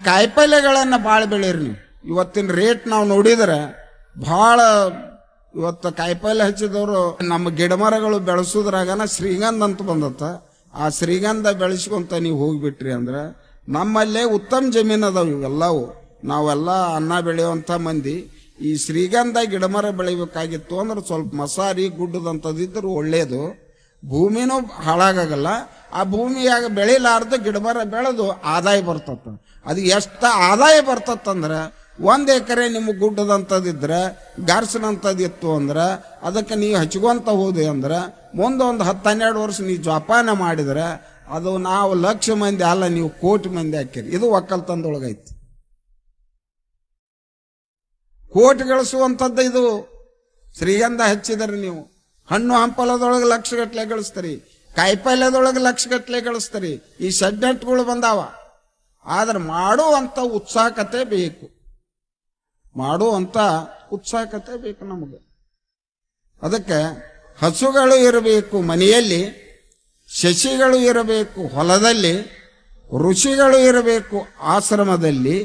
ಕಾಯಿಪಲ್ಯಗಳನ್ನ ಭಾಳ ಬೆಳೀರಿ ನೀವು. ಇವತ್ತಿನ ರೇಟ್ ನಾವು ನೋಡಿದ್ರೆ ಭಾಳ, ಇವತ್ತು ಕಾಯಿಪಲ್ಯ ಹಚ್ಚಿದವರು ನಮ್ಮ ಗಿಡ ಮರಗಳು ಬೆಳೆಸೋದ್ರಾಗನ ಶ್ರೀಗಂಧ ಅಂತ ಬಂದತ್ತ. ಆ ಶ್ರೀಗಂಧ ಬೆಳೆಸ್ಕೊಂತ ನೀವು ಹೋಗ್ಬಿಟ್ರಿ ಅಂದ್ರೆ ನಮ್ಮಲ್ಲೇ ಉತ್ತಮ ಜಮೀನು ಅದಾವ ಇವೆಲ್ಲವು. ನಾವೆಲ್ಲ ಅನ್ನ ಬೆಳೆಯುವಂಥ ಮಂದಿ ಈ ಶ್ರೀಗಂಧ ಗಿಡಮರ ಬೆಳಿಬೇಕಾಗಿತ್ತು ಅಂದ್ರೆ ಸ್ವಲ್ಪ ಮಸಾರಿ ಗುಡ್ಡದಂಥದ್ದಿದ್ರು ಒಳ್ಳೇದು. ಭೂಮಿನೂ ಹಾಳಾಗಲ್ಲ. ಆ ಭೂಮಿಯಾಗ ಬೆಳಿಲಾರ್ದು ಗಿಡಮರ ಬೆಳೆದು ಆದಾಯ ಬರ್ತತ್ತ. ಅದು ಎಷ್ಟು ಆದಾಯ ಬರ್ತತ್ತಂದ್ರೆ 1 ಎಕರೆ ನಿಮ್ಗೆ ಗುಡ್ಡದಂಥದ್ದಿದ್ರೆ ಗಾರ್ಸನಂಥದ್ದಿತ್ತು ಅಂದ್ರೆ ಅದಕ್ಕೆ ನೀವು ಹಚ್ಕೊಂತ ಹೋದ್ರಿ ಅಂದ್ರೆ ಮುಂದೆ ಒಂದು 10-12 ವರ್ಷ ನೀವು ಜೋಪಾನ ಮಾಡಿದ್ರೆ ಅದು ನಾವು ಲಕ್ಷ ಮಂದಿ ಅಲ್ಲ, ನೀವು ಕೋಟಿ ಮಂದಿ ಹಾಕಿರಿ. ಇದು ಒಕ್ಕಲ್ತನದೊಳಗೈತಿ. ಕೋಟಿ ಗಳಿಸುವಂಥದ್ದು ಇದು. ಶ್ರೀಗಂಧ ಹಚ್ಚಿದರೆ ನೀವು ಹಣ್ಣು ಹಂಪಲದೊಳಗೆ ಲಕ್ಷಗಟ್ಲೆ ಗಳಿಸ್ತೀರಿ, ಕಾಯಿಪಲ್ಯದೊಳಗೆ ಲಕ್ಷಗಟ್ಲೆ ಗಳಿಸ್ತೀರಿ. ಈ ಸಡ್ನೆಟ್ಗಳು ಬಂದಾವ. ಆದ್ರೆ ಮಾಡುವಂತ ಉತ್ಸಾಹಕತೆ ಬೇಕು, ಮಾಡುವಂತ ಉತ್ಸಾಹಕತೆ ಬೇಕು ನಮಗೆ. ಅದಕ್ಕೆ ಹಸುಗಳು ಇರಬೇಕು ಮನೆಯಲ್ಲಿ, ಶಶಿಗಳು ಇರಬೇಕು ಹೊಲದಲ್ಲಿ, ಋಷಿಗಳು ಇರಬೇಕು ಆಶ್ರಮದಲ್ಲಿ,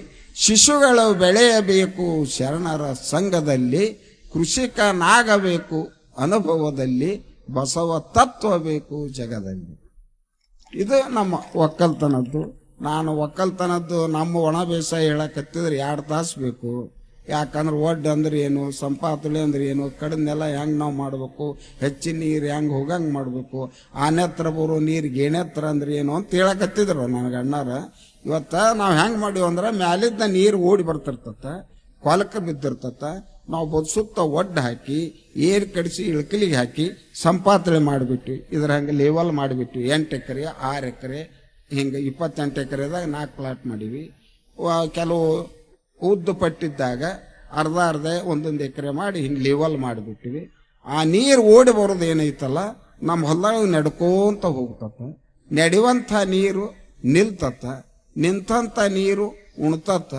ಶಿಶುಗಳು ಬೆಳೆಯಬೇಕು ಶರಣರ ಸಂಘದಲ್ಲಿ, ಕೃಷಿಕನಾಗಬೇಕು ಅನುಭವದಲ್ಲಿ, ಬಸವ ತತ್ವ ಬೇಕು ಜಗದಲ್ಲಿ. ಇದು ನಮ್ಮ ಒಕ್ಕಲ್ತನದ್ದು. ನಾನು ಒಕ್ಕಲ್ತನದ್ದು ನಮ್ಮ ಒಣ ಬೇಸಾಯ ಹೇಳಕತ್ತಿದ್ರೆ 2 ತಾಸು ಬೇಕು. ಯಾಕಂದ್ರೆ ಒಡ್ಡು ಅಂದ್ರೆ ಏನು, ಸಂಪಾತುಳಿ ಅಂದ್ರೆ ಏನು, ಕಡನ್ನೆಲ್ಲ ಹೆಂಗೆ ನಾವು ಮಾಡಬೇಕು, ಹೆಚ್ಚಿನ ನೀರು ಹೆಂಗೆ ಹೋಗಂಗೆ ಮಾಡಬೇಕು, ಆನೆತ್ರ ಬರೋ ನೀರು ಗೇಣೆತ್ರ ಅಂದ್ರೆ ಏನು ಅಂತ ಹೇಳಕತ್ತಿದ್ರು ನನಗೆ ಅಣ್ಣಾರ. ಇವತ್ತು ನಾವು ಹೆಂಗೆ ಮಾಡೀವಿ ಅಂದ್ರೆ ಮ್ಯಾಲಿದ್ದ ನೀರು ಓಡಿ ಬರ್ತಿರ್ತತ್ತ, ಕೊಲಕ್ಕೆ ಬಿದ್ದಿರ್ತತ್ತ. ನಾವು ಬದುಸುತ್ತ ಒಡ್ಡು ಹಾಕಿ ಏರ್ ಕಡಿಸಿ ಇಳ್ಕಲಿಗೆ ಹಾಕಿ ಸಂಪಾತಳೆ ಮಾಡಿಬಿಟ್ವಿ. ಇದ್ರ ಹಂಗೆ ಲೇವಲ್ ಮಾಡಿಬಿಟ್ವಿ. 8 ಎಕರೆ 6 ಎಕರೆ ಹಿಂಗೆ 28 ಎಕರೆದಾಗ 4 ಪ್ಲಾಟ್ ಮಾಡೀವಿ. ಕೆಲವು ಉದ್ದು ಪಟ್ಟಿದ್ದಾಗ ಅರ್ಧ ಒಂದೊಂದು ಎಕರೆ ಮಾಡಿ ಹಿಂಗೆ ಲೇವಲ್ ಮಾಡಿಬಿಟ್ಟಿವಿ. ಆ ನೀರು ಓಡಿ ಬರೋದು ಏನೈತಲ್ಲ ನಮ್ಮ ಹೊಲದಾಗ ನಡ್ಕೋಂತ ಹೋಗ್ತತ್ತ. ನಡೆಯುವಂಥ ನೀರು ನಿಲ್ತತ್ತ, ನಿಂತಂಥ ನೀರು ಉಣ್ತತ್ತ,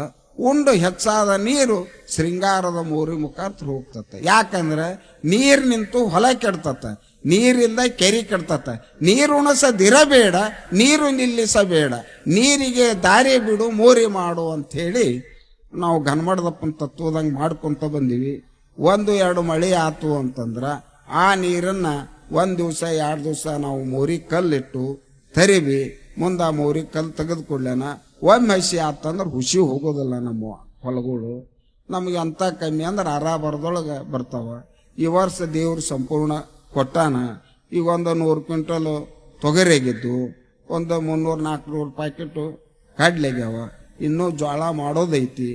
ಉಂಡು ಹೆಚ್ಚಾದ ನೀರು ಶೃಂಗಾರದ ಮೋರಿ ಮುಖಾಂತರ ಹೋಗ್ತತ್ತ. ಯಾಕಂದ್ರೆ ನೀರು ನಿಂತು ಹೊಲ ಕೆಡ್ತತ್ತ, ನೀರಿಂದ ಕೆರಿ ಕೆಡ್ತತ್ತ. ನೀರು ಉಣಸದಿರಬೇಡ, ನೀರು ನಿಲ್ಲಿಸಬೇಡ, ನೀರಿಗೆ ದಾರಿ ಬಿಡು ಮೋರಿ ಮಾಡು ಅಂಥೇಳಿ ನಾವು ಘನಮಠದಪ್ಪನ ತತ್ವದಂಗೆ ಮಾಡ್ಕೊಂತ ಬಂದೀವಿ. 1-2 ಮಳೆ ಆತು ಅಂತಂದ್ರ ಆ ನೀರನ್ನ 1 ದಿವಸ 2 ದಿವಸ ನಾವು ಮೋರಿ ಕಲ್ಲಿಟ್ಟು ತರಿವಿ. ಮುಂದೆ ಆ ಮೋರಿ ಕಲ್ಲು ತೆಗೆದುಕೊಳ್ಳೋಣ. ಒಮ್ಮೆ ಹಸಿ ಆತಂದ್ರೆ ಹುಸಿ ಹೋಗೋದಿಲ್ಲ ನಮ್ಮ ಹೊಲಗಳು. ನಮಗೆ ಅಂತ ಕಮ್ಮಿ ಅಂದ್ರೆ ಬರದೊಳಗೆ ಬರ್ತಾವ. ಈ ವರ್ಷ ದೇವ್ರು ಸಂಪೂರ್ಣ ಕೊಟ್ಟಾನ. ಈಗ ಒಂದು 100 ಕ್ವಿಂಟಲ್ ತೊಗರಿಯಾಗಿದ್ದು, ಒಂದು 300-400 ಪ್ಯಾಕೆಟು ಕಡ್ಲೆಗ್ಯಾವ. ಇನ್ನೂ ಜೋಳ ಮಾಡೋದೈತಿ.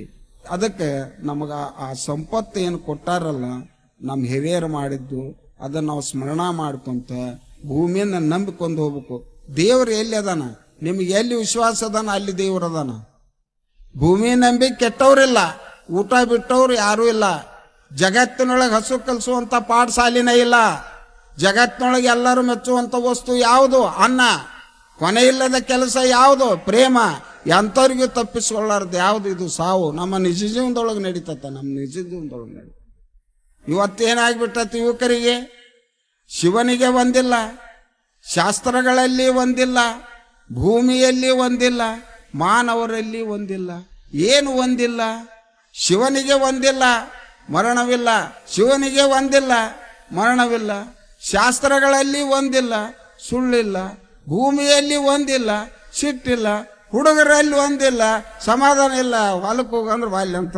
ಅದಕ್ಕೆ ನಮಗೆ ಆ ಸಂಪತ್ತು ಏನು ಕೊಟ್ಟಾರಲ್ಲ ನಮ್ಮ ಹಿರಿಯರು ಮಾಡಿದ್ದು ಅದನ್ನ ನಾವು ಸ್ಮರಣ ಮಾಡ್ಕೊಂತ ಭೂಮಿಯನ್ನ ನಂಬಿಕೊಂಡು ಹೋಗ್ಬೇಕು. ದೇವ್ರು ಎಲ್ಲಿ ಅದಾನ, ನಿಮ್ಗೆ ಎಲ್ಲಿ ವಿಶ್ವಾಸ ಅದಾನ ಅಲ್ಲಿ ದೇವ್ರ ಅದಾನ. ಭೂಮಿ ನಂಬಿ ಕೆಟ್ಟವ್ರಿಲ್ಲ, ಊಟ ಬಿಟ್ಟವ್ರು ಯಾರೂ ಇಲ್ಲ. ಜಗತ್ತಿನೊಳಗೆ ಹಸು ಕಲಿಸುವಂತ ಪಾಠಶಾಲಿನೇ ಇಲ್ಲ. ಜಗತ್ತಿನೊಳಗೆ ಎಲ್ಲರೂ ಮೆಚ್ಚುವಂತ ವಸ್ತು ಯಾವುದು? ಅನ್ನ. ಕೊನೆ ಇಲ್ಲದ ಕೆಲಸ ಯಾವುದು? ಪ್ರೇಮ. ಎಂಥವ್ರಿಗೂ ತಪ್ಪಿಸ್ಕೊಳ್ಳಾರ್ದು ಯಾವುದು? ಇದು ಸಾವು. ನಮ್ಮ ನಿಜ ಜೀವನದೊಳಗೆ ನಡೀತತ್ತ, ನಮ್ಮ ನಿಜ ಜೀವನದೊಳಗೆ ನಡೀತ. ಇವತ್ತೇನಾಗ್ಬಿಟ್ಟತಿ ಯುವಕರಿಗೆ? ಶಿವನಿಗೆ ಒಂದಿಲ್ಲ, ಶಾಸ್ತ್ರಗಳಲ್ಲಿ ಒಂದಿಲ್ಲ, ಭೂಮಿಯಲ್ಲಿ ಒಂದಿಲ್ಲ, ಮಾನವರಲ್ಲಿ ಒಂದಿಲ್ಲ. ಏನು ಒಂದಿಲ್ಲ? ಶಿವನಿಗೆ ಒಂದಿಲ್ಲ, ಮರಣವಿಲ್ಲ. ಶಿವನಿಗೆ ಒಂದಿಲ್ಲ, ಮರಣವಿಲ್ಲ. ಶಾಸ್ತ್ರಗಳಲ್ಲಿ ಒಂದಿಲ್ಲ, ಸುಳ್ಳಿಲ್ಲ. ಭೂಮಿಯಲ್ಲಿ ಒಂದಿಲ್ಲ, ಸಿಟ್ಟಿಲ್ಲ. ಹುಡುಗರಲ್ಲಿ ಒಂದಿಲ್ಲ, ಸಮಾಧಾನ ಇಲ್ಲ. ಹೊಲಕ್ಕೆ ಹೋಗಂದ್ರೆ ಬಾಲ್ಯ ಅಂತ.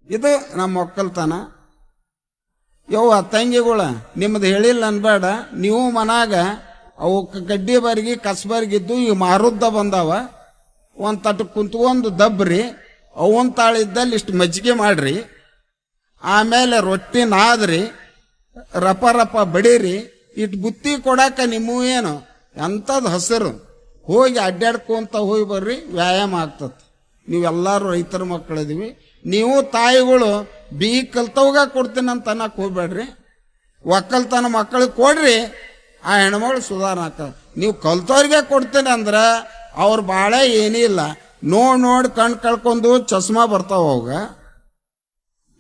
ಇದು ನಮ್ಮ ಒಕ್ಕಲ್ತನ. ಯವ್ವ ತಂಗಿಗಳ, ನಿಮ್ದು ಹೇಳಿಲ್ಲ ಅನ್ಬೇಡ. ನೀವು ಮನಾಗ ಅವು ಗಡ್ಡಿ ಬಾರಿಗೆ ಕಸಬಾರಿಗಿದ್ದು ಈಗ ಮಾರುದ್ದ ಬಂದಾವ. ಒಂದು ತಟ್ಟು ಕುಂತ್ಕೊಂಡು ದಬ್ರಿ, ಅವನ್ ತಾಳಿದ್ದಲ್ಲಿ ಇಷ್ಟು ಮಜ್ಜಿಗೆ ಮಾಡ್ರಿ, ಆಮೇಲೆ ರೊಟ್ಟಿ ನಾದ್ರಿ, ರಪ ರಪ ಬಡೀರಿ. ಇಟ್ಟು ಬುತ್ತಿ ಕೊಡಾಕ ನಿಮ್ಮ ಏನು ಎಂಥದ್ದು ಹಸಿರು. ಹೋಗಿ ಅಡ್ಡಾಡ್ಕೊಂತ ಹೋಗಿ ಬರ್ರಿ, ವ್ಯಾಯಾಮ ಆಗ್ತತ್. ನೀವೆಲ್ಲರೂ ರೈತರ ಮಕ್ಕಳಿದೀವಿ. ನೀವು ತಾಯಿಗಳು ಬಿ ಕಲ್ತವಾಗ ಕೊಡ್ತೀನಿ ಅಂತ ಅನ್ನಕ್ ಹೋಗ್ಬೇಡ್ರಿ. ಒಕ್ಕಲ್ತನ ಮಕ್ಕಳಿಗೆ ಕೊಡ್ರಿ, ಆ ಹೆಣ್ಮಗಳು ಸುಧಾರಣೆ ಆಗ್ತದೆ. ನೀವು ಕಲ್ತವ್ರಿಗೆ ಕೊಡ್ತೀನಿ ಅಂದ್ರ ಅವ್ರ ಬಾಳೆ ಏನಿಲ್ಲ. ನೋಡಿ ಕಣ್ ಕಳ್ಕೊಂಡು ಚಸ್ಮಾ ಬರ್ತಾವ ಅವಾಗ.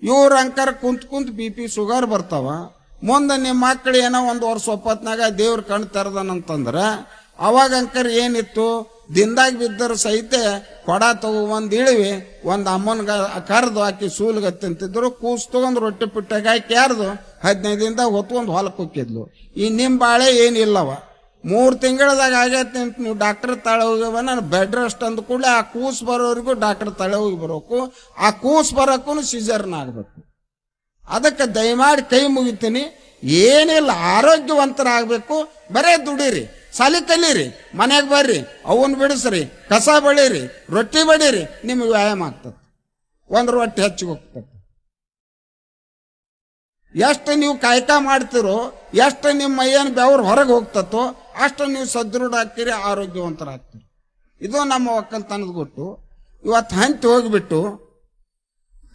ಇವ್ರ ಅಂಕರ್ ಕುಂತ್ BP ಶುಗರ್ ಬರ್ತಾವ. ಮುಂದೆ ನಿಮ್ಮ ಮಕ್ಕಳು ಏನೋ ಒಂದು ವರ್ಷ ಒಪ್ಪತ್ನಾಗ ದೇವ್ರ ಕಣ್ ತೆರೆದನಂತಂದ್ರ ಅವಾಗ ಅಂಕರ್ ಏನಿತ್ತು? ದಿನದಾಗ ಬಿದ್ದರು ಸಹಿತ ಕೊಡ ತಗೊಂಡ್ ಇಳಿವಿ ಒಂದು ಅಮ್ಮನ್ಗ ಕರ್ದು ಹಾಕಿ ಸೂಲ್ಗ ತಿಂತಿದ್ರು. ಕೂಸ್ ತಗೊಂಡ್ ರೊಟ್ಟಿ ಪುಟ್ಟಾಗ ಹಾಕಿ ಯಾರ್ದು 15 ದಿನದಾಗ ಹೊತ್ಕೊಂಡು ಹೊಲಕ್ಕೆ ಹೋಗಿದ್ಲು. ಈ ನಿಮ್ ಬಾಳೆ ಏನಿಲ್ಲವ. 3 ತಿಂಗಳದಾಗ ಆಗೈತೆ ಅಂತ ನೀವು ಡಾಕ್ಟರ್ ತಳೆ ಹೋಗ್ಯವ. ನಾನು ಬೆಡ್ ರೆಸ್ಟ್ ಅಂದ ಕೂಡಲೇ ಆ ಕೂಸ್ ಬರೋರಿಗೂ ಡಾಕ್ಟರ್ ತಳೆ ಹೋಗಿ ಬರೋಕು, ಆ ಕೂಸ್ ಬರೋಕ್ಕೂ ಸಿಜರ್ನ ಆಗ್ಬೇಕು. ಅದಕ್ಕೆ ದಯಮಾಡಿ ಕೈ ಮುಗಿತೀನಿ. ಏನಿಲ್ಲ, ಆರೋಗ್ಯವಂತರಾಗಬೇಕು. ಬರೇ ದುಡೀರಿ, ಸಾಲಿ ಕಲೀರಿ, ಮನೆಗೆ ಬರ್ರಿ, ಅವನ್ ಬಿಡಿಸ್ರಿ, ಕಸ ಬಳೀರಿ, ರೊಟ್ಟಿ ಬಡೀರಿ, ನಿಮ್ಗೆ ವ್ಯಾಯಾಮ ಆಗ್ತದೆ. ಒಂದು ರೊಟ್ಟಿ ಹೆಚ್ಚಿಗೆ ಹೋಗ್ತದೆ. ಎಷ್ಟು ನೀವು ಕಾಯ್ಕ ಮಾಡ್ತಿರೋ, ಎಷ್ಟು ನಿಮ್ಮ ಮೈಯನ್ ಬೆವ್ರು ಹೊರಗೆ ಹೋಗ್ತತ್ತೋ ಅಷ್ಟು ನೀವು ಸದೃಢ ಆಗ್ತೀರಿ, ಆರೋಗ್ಯವಂತರಾಗ್ತೀರಿ. ಇದು ನಮ್ಮ ಒಕ್ಕಲ್ತನದ ಗೊತ್ತು. ಇವತ್ತು ಹಂತಿ ಹೋಗ್ಬಿಟ್ಟು,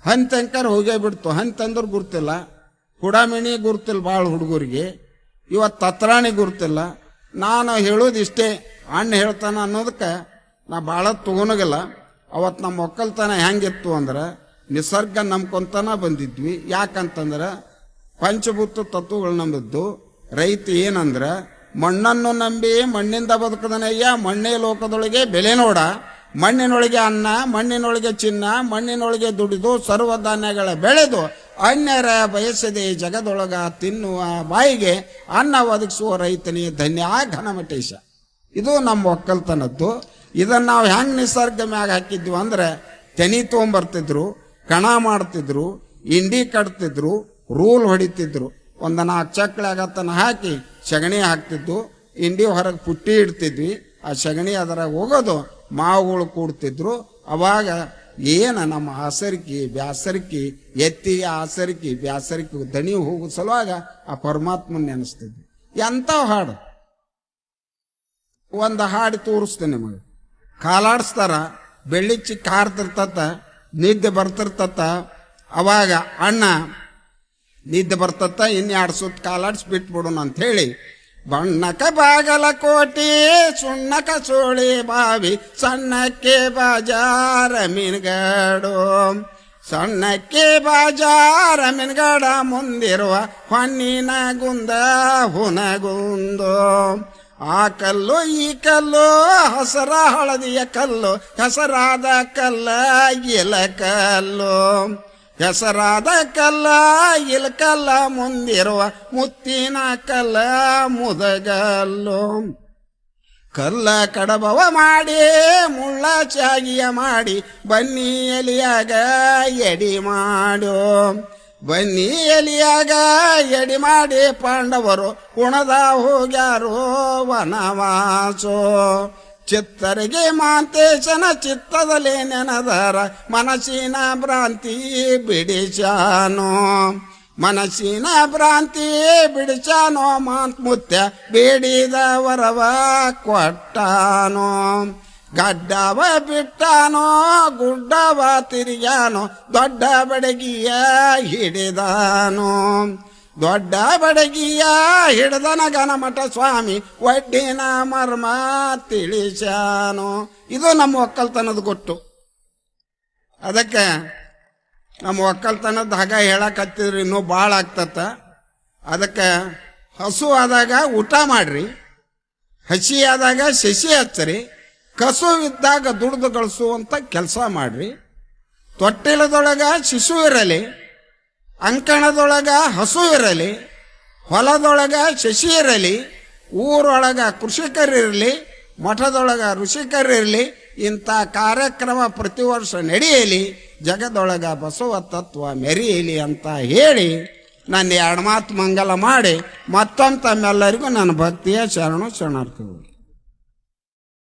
ಹಂತಿ ಅಂಕರ್ ಹೋಗೇ ಬಿಡ್ತು. ಹಂತಿ ಅಂದ್ರೆ ಗುರ್ತಿಲ್ಲ, ಹುಡಾಮಿಣಿ ಗುರ್ತಿಲ್ಲ ಭಾಳ ಹುಡುಗರಿಗೆ. ಇವತ್ತು ತತ್ರಾಣಿ ಗುರ್ತಿಲ್ಲ. ನಾನು ಹೇಳೋದು ಇಷ್ಟೇ, ಅಣ್ಣ ಹೇಳ್ತಾನ ಅನ್ನೋದಕ್ಕೆ ನಾ ಭಾಳ ತಗೊಳಗಿಲ್ಲ. ಅವತ್ತು ನಮ್ಮ ಒಕ್ಕಲ್ತನ ಹೆಂಗಿತ್ತು ಅಂದ್ರೆ ನಿಸರ್ಗ ನಂಬ್ಕೊಂತನ ಬಂದಿದ್ವಿ. ಯಾಕಂತಂದ್ರೆ ಪಂಚಭೂತ ತತ್ವಗಳು ನಂಬಿದ್ದು. ರೈತ ಏನಂದ್ರ ಮಣ್ಣನ್ನು ನಂಬಿ ಮಣ್ಣಿಂದ ಬದುಕದನಯ್ಯ, ಮಣ್ಣೇ ಲೋಕದೊಳಗೆ ಬೆಲೆ ನೋಡ. ಮಣ್ಣಿನೊಳಗೆ ಅನ್ನ, ಮಣ್ಣಿನೊಳಗೆ ಚಿನ್ನ, ಮಣ್ಣಿನೊಳಗೆ ದುಡಿದು ಸರ್ವಧಾನ್ಯಗಳ ಬೆಳೆದು ಅನ್ಯರ ಬಯಸದೆ ಜಗದೊಳಗ ತಿನ್ನುವ ಬಾಯಿಗೆ ಅನ್ನ ಒದಗಿಸುವ ರೈತನೇ ಧನ್ಯ ಘನಮಟೇಶ. ಇದು ನಮ್ಮ ಒಕ್ಕಲ್ತನದ್ದು. ಇದನ್ನ ನಾವು ಹೆಂಗ್ ನಿಸರ್ಗ ಮ್ಯಾಗ ಹಾಕಿದ್ವಿ ಅಂದ್ರೆ ತೆನಿ ತೊಗೊಂಬರ್ತಿದ್ರು, ಕಣ ಮಾಡ್ತಿದ್ರು, ಇಂಡಿ ಕಟ್ತಿದ್ರು, ರೂಲ್ ಹೊಡಿತಿದ್ರು. ಒಂದು 4 ಚಕ್ಳಾಗತ್ತನ ಹಾಕಿ ಸಗಣಿ ಹಾಕ್ತಿದ್ದು, ಇಂಡಿ ಹೊರಗೆ ಪುಟ್ಟಿ ಇಡ್ತಿದ್ವಿ. ಆ ಸಗಣಿ ಅದರಾಗ ಹೋಗೋದು, ಮಾವುಗಳು ಕೂಡ್ತಿದ್ರು. ಅವಾಗ ಏನ ನಮ್ಮ ಆಸರಿಕಿ ಬ್ಯಾಸರಿಕಿ, ಎತ್ತಿಗೆ ಆಸರಿಕಿ ಬ್ಯಾಸರಿಕಿ ದಣಿ ಹೋಗೋ ಸಲುವಾಗ ಆ ಪರಮಾತ್ಮನ್ ನೆನೆಸ್ತಿದ್ವಿ. ಎಂತ ಹಾಡು, ಒಂದು ಹಾಡು ತೋರಿಸ್ತೇನೆ ನಿಮಗೆ. ಕಾಲಾಡಿಸ್ತಾರ, ಬೆಳ್ಳಿಚ್ಚಿ ಕಾರ್ತಿರ್ತತ, ನಿದ್ದೆ ಬರ್ತಿರ್ತತ. ಅವಾಗ ಅಣ್ಣ ನಿದ್ದೆ ಬರ್ತತ್ತ, 2 ಸುತ್ತ ಕಾಲಾಡ್ಸಿ ಬಿಟ್ಬಿಡೋಣ ಅಂತ ಹೇಳಿ, ಬಣ್ಣಕ ಬಾಗಲಕೋಟೆ ಸುಣ್ಣಕ ಸೋಳಿ ಬಾವಿ ಸಣ್ಣಕ್ಕೆ ಬಾಜಾರ ಮೀನುಗಾಡು, ಸಣ್ಣಕ್ಕೆ ಬಾಜಾರ ಮೀನುಗಾಡ ಮುಂದಿರುವ ಹೊನ್ನಿನ ಗುಂದ ಹುನಗುಂದು. ಆ ಕಲ್ಲು ಈ ಕಲ್ಲು ಹಸರ ಹಳದಿಯ ಕಲ್ಲು, ಹೆಸರಾದ ಕಲ್ಲ ಇಲಕಲ್ಲು, ಹೆಸರಾದ ಕಲ್ಲ ಇಲಕಲ್ಲ ಮುಂದಿರುವ ಮುತ್ತಿನ ಕಲ್ಲ ಮುದಗಲ್ಲು. ಕಲ್ಲ ಕಡಬವ ಮಾಡಿ ಮುಳ್ಳ ಚಾಗಿಯ ಮಾಡಿ ಬನ್ನಿ ಎಲಿಯಾಗ ಎಡಿ ಮಾಡು, ಬನ್ನಿ ಎಲಿಯಾಗ ಎಡಿ ಮಾಡಿ ಪಾಂಡವರು ಕುಣದ ಹೋಗ್ಯಾರೋ ವನವಾಸೋ. ಚಿತ್ತರಿಗೆ ಮಾಂತೇಶನ ಚಿತ್ತದಲ್ಲಿ ನೆನದರ ಮನಸ್ಸಿನ ಭ್ರಾಂತಿ ಬಿಡಿಸಾನೋ ಮನಸ್ಸಿನ ಭ್ರಾಂತಿ ಬಿಡಿಸಾನೋ ಮುತ್ಯ ಬೇಡಿದ ವರವ ಕೊಟ್ಟಾನೋ ಗಡ್ಡವ ಬಿಟ್ಟಾನೋ ಗುಡ್ಡವ ತಿರುಗ್ಯಾನೋ ದೊಡ್ಡ ಬಡಗಿಯ ಹಿಡಿದಾನೋ ದೊಡ್ಡ ಬಡಗಿಯ ಹಿಡ್ದನ ಗಣಮಠ ಸ್ವಾಮಿ ಒಡ್ಡಿನ ಮರ್ಮ ತಿಳಿಸ್ಯಾನೋ. ಇದು ನಮ್ಮ ಒಕ್ಕಲ್ತನದ ಗೊತ್ತು. ಅದಕ್ಕೆ ನಮ್ಮ ಒಕ್ಕಲ್ತನದ ಹಾಗ ಹೇಳಕತ್ತಿದ್ರಿ ಇನ್ನೂ ಭಾಳ ಆಗ್ತತ್ತ. ಅದಕ್ಕೆ ಹಸು ಆದಾಗ ಊಟ ಮಾಡ್ರಿ, ಹಸಿ ಆದಾಗ ಸಸಿ ಹಚ್ಚರಿ, ಕಸುವಿದ್ದಾಗ ದುಡ್ದು ಗಳಿಸುವಂತ ಕೆಲಸ ಮಾಡ್ರಿ. ತೊಟ್ಟಿಲದೊಳಗ ಶಿಶು ಇರಲಿ, ಅಂಕಣದೊಳಗ ಹಸು ಇರಲಿ, ಹೊಲದೊಳಗ ಶಶಿ ಇರಲಿ, ಊರೊಳಗ ಕೃಷಿಕರಿರಲಿ, ಮಠದೊಳಗ ಋಷಿಕರಿರಲಿ, ಇಂಥ ಕಾರ್ಯಕ್ರಮ ಪ್ರತಿ ವರ್ಷ ನಡೆಯಲಿ, ಜಗದೊಳಗ ಬಸವ ತತ್ವ ಮೆರೆಯಲಿ ಅಂತ ಹೇಳಿ ನನ್ನ ಎರಡು ಮಾತು ಮಂಗಲ ಮಾಡಿ ಮತ್ತೊಮ್ಮೆ ತಮ್ಮೆಲ್ಲರಿಗೂ ನನ್ನ ಭಕ್ತಿಯ ಶರಣು ಶರಣಾರ್ಥಿಗಳು.